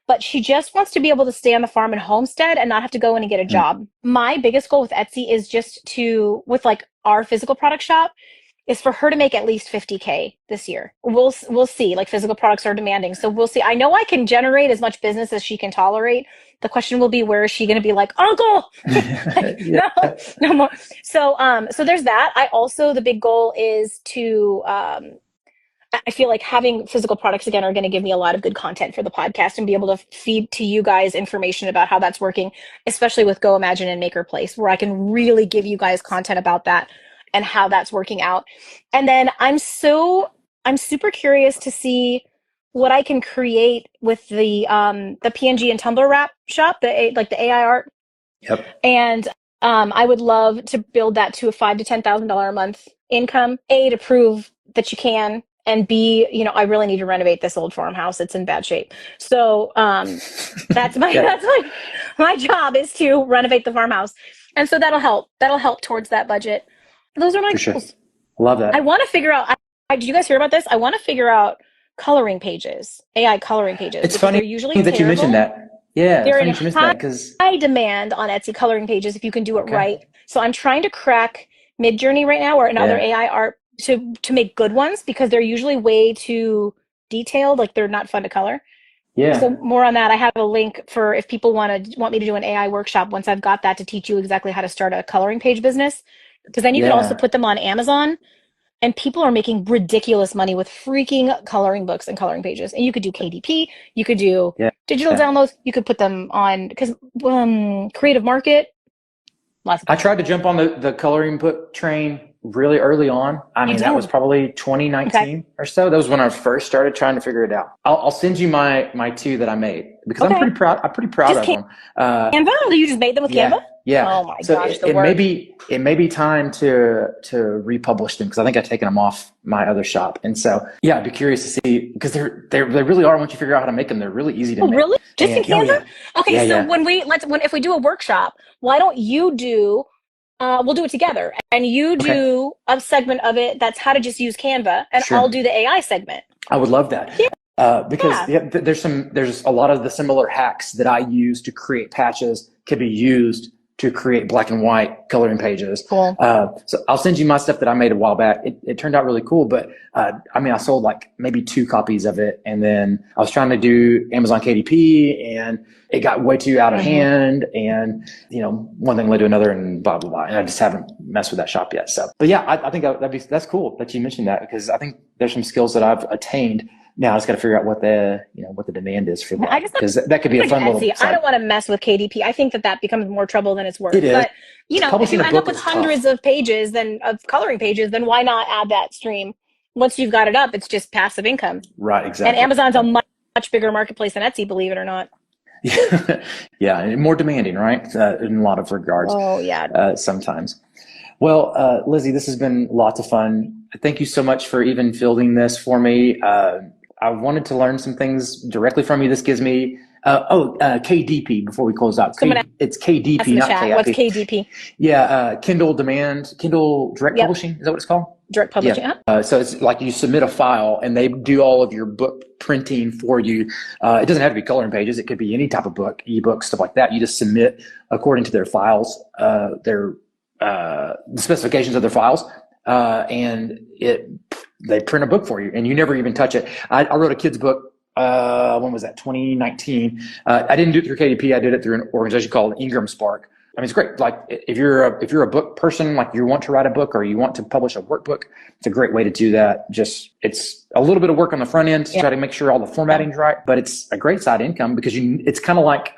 but she just wants to be able to stay on the farm and homestead and not have to go in and get a job. My biggest goal with Etsy is just to, with like our physical product shop, is for her to make at least 50K this year. We'll see. Like, physical products are demanding, so we'll see. I know I can generate as much business as she can tolerate. The question will be, where is she going to be like, Uncle? No more. So there's that. I also, the big goal is to, I feel like having physical products again are going to give me a lot of good content for the podcast and be able to feed to you guys information about how that's working, especially with Go Imagine and Maker Place, where I can really give you guys content about that and how that's working out. And then I'm super curious to see what I can create with the PNG and Tumblr wrap shop, the AI art. Yep. And I would love to build that to a $5,000 to $10,000 a month income. A, to prove that you can, and B, I really need to renovate this old farmhouse. It's in bad shape. So that's my job, is to renovate the farmhouse. And so that'll help towards that budget. Those are my goals. Sure. Love that. I want to figure out, did you guys hear about this? I want to figure out coloring pages, AI coloring pages. It's funny usually that you mentioned that. Yeah, they're in high demand on Etsy, coloring pages, if you can do it right. So I'm trying to crack Midjourney right now, or another AI art, to make good ones, because they're usually way too detailed. Like, they're not fun to color. Yeah. So more on that. I have a link for if people want me to do an AI workshop once I've got that, to teach you exactly how to start a coloring page business. Because then you can also put them on Amazon, and people are making ridiculous money with freaking coloring books and coloring pages. And you could do KDP, you could do digital downloads, you could put them on, because Creative Market. I tried to jump on the coloring book train really early on. I mean, that was probably 2019 or so. That was when I first started trying to figure it out. I'll send you my 2 that I made because I'm pretty proud of them. Canva? You just made them with Canva? Yeah. Oh my gosh, the work. It may be time to republish them because I think I've taken them off my other shop. And so, I'd be curious to see because they really are, once you figure out how to make them, they're really easy to make. Really? Just in Canva? Okay, so if we do a workshop, why don't you do we'll do it together, and you do a segment of it that's how to just use Canva, and I'll do the AI segment. I would love that. Because there's a lot of the similar hacks that I use to create patches could be used to create black and white coloring pages. Cool. So I'll send you my stuff that I made a while back. It turned out really cool, but I sold like maybe 2 copies of it, and then I was trying to do Amazon KDP, and it got way too out of hand, and one thing led to another, and blah blah blah. And I just haven't messed with that shop yet. So, but I think that's cool that you mentioned that, because I think there's some skills that I've attained. Now I just got to figure out what the demand is for that, because that could be a fun little side. I don't want to mess with KDP. I think that becomes more trouble than it's worth. It is. But if you end up with hundreds of pages, of coloring pages, then why not add that stream? Once you've got it up, it's just passive income. Right. Exactly. And Amazon's a much bigger marketplace than Etsy, believe it or not. Yeah, and more demanding, right? In a lot of regards. Oh yeah. Sometimes. Well, Lizzie, this has been lots of fun. Thank you so much for even fielding this for me. I wanted to learn some things directly from you. This gives me, KDP before we close out. It's KDP, not KIP. What's KDP? Yeah, Kindle Direct Publishing. Is that what it's called? Direct Publishing. Yeah. So it's like you submit a file and they do all of your book printing for you. It doesn't have to be coloring pages. It could be any type of book, ebook, stuff like that. You just submit according to their files, the specifications of their files, and they print a book for you, and you never even touch it. I wrote a kid's book. When was that? 2019. I didn't do it through KDP. I did it through an organization called Ingram Spark. I mean, it's great. Like if you're a book person, like you want to write a book or you want to publish a workbook, it's a great way to do that. It's a little bit of work on the front end to try to make sure all the formatting's right, but it's a great side income because it's kind of like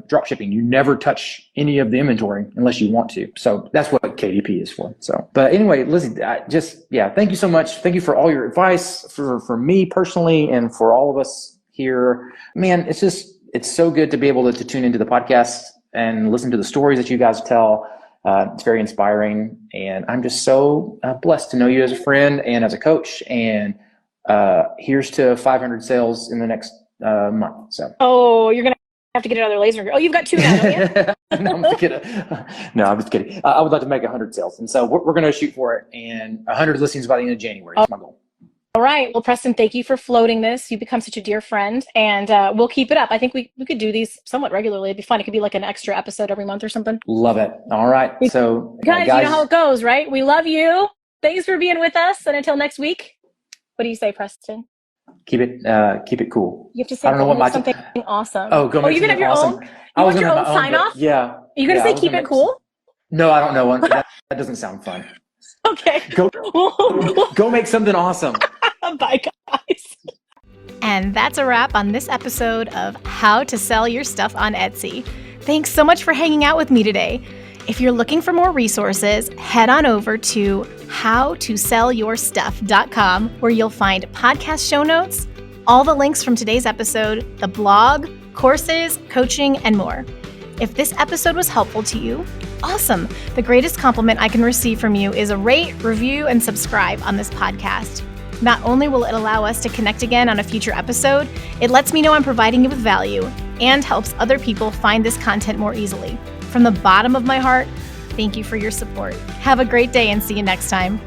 drop shipping. You never touch any of the inventory unless you want to. So that's what KDP is for. So, but anyway, Lizzie, thank you so much. Thank you for all your advice for me personally and for all of us here. Man, it's so good to be able to tune into the podcast and listen to the stories that you guys tell. It's very inspiring, and I'm just so blessed to know you as a friend and as a coach. And here's to 500 sales in the next month. So. You're gonna have to get another laser. Oh, you've got 2 now, don't you? No, I'm just kidding. I would like to make 100 sales, and so we're going to shoot for it, and 100 listings by the end of January. That's my goal. All right. Well, Preston, thank you for floating this. You've become such a dear friend, and we'll keep it up. I think we could do these somewhat regularly. It'd be fun. It could be like an extra episode every month or something. Love it. All right. So guys, you know how it goes, right? We love you. Thanks for being with us. And until next week, what do you say, Preston? Keep it cool. You have to say something awesome. Oh, go make you can have your awesome. own. You want your own sign off? Yeah. Are you going to say keep it cool? No, I don't know. That doesn't sound fun. Okay. Go make something awesome. Bye, guys. And that's a wrap on this episode of How to Sell Your Stuff on Etsy. Thanks so much for hanging out with me today. If you're looking for more resources, head on over to howtosellyourstuff.com, where you'll find podcast show notes, all the links from today's episode, the blog, courses, coaching, and more. If this episode was helpful to you, awesome. The greatest compliment I can receive from you is a rate, review, and subscribe on this podcast. Not only will it allow us to connect again on a future episode, it lets me know I'm providing you with value and helps other people find this content more easily. From the bottom of my heart, thank you for your support. Have a great day and see you next time.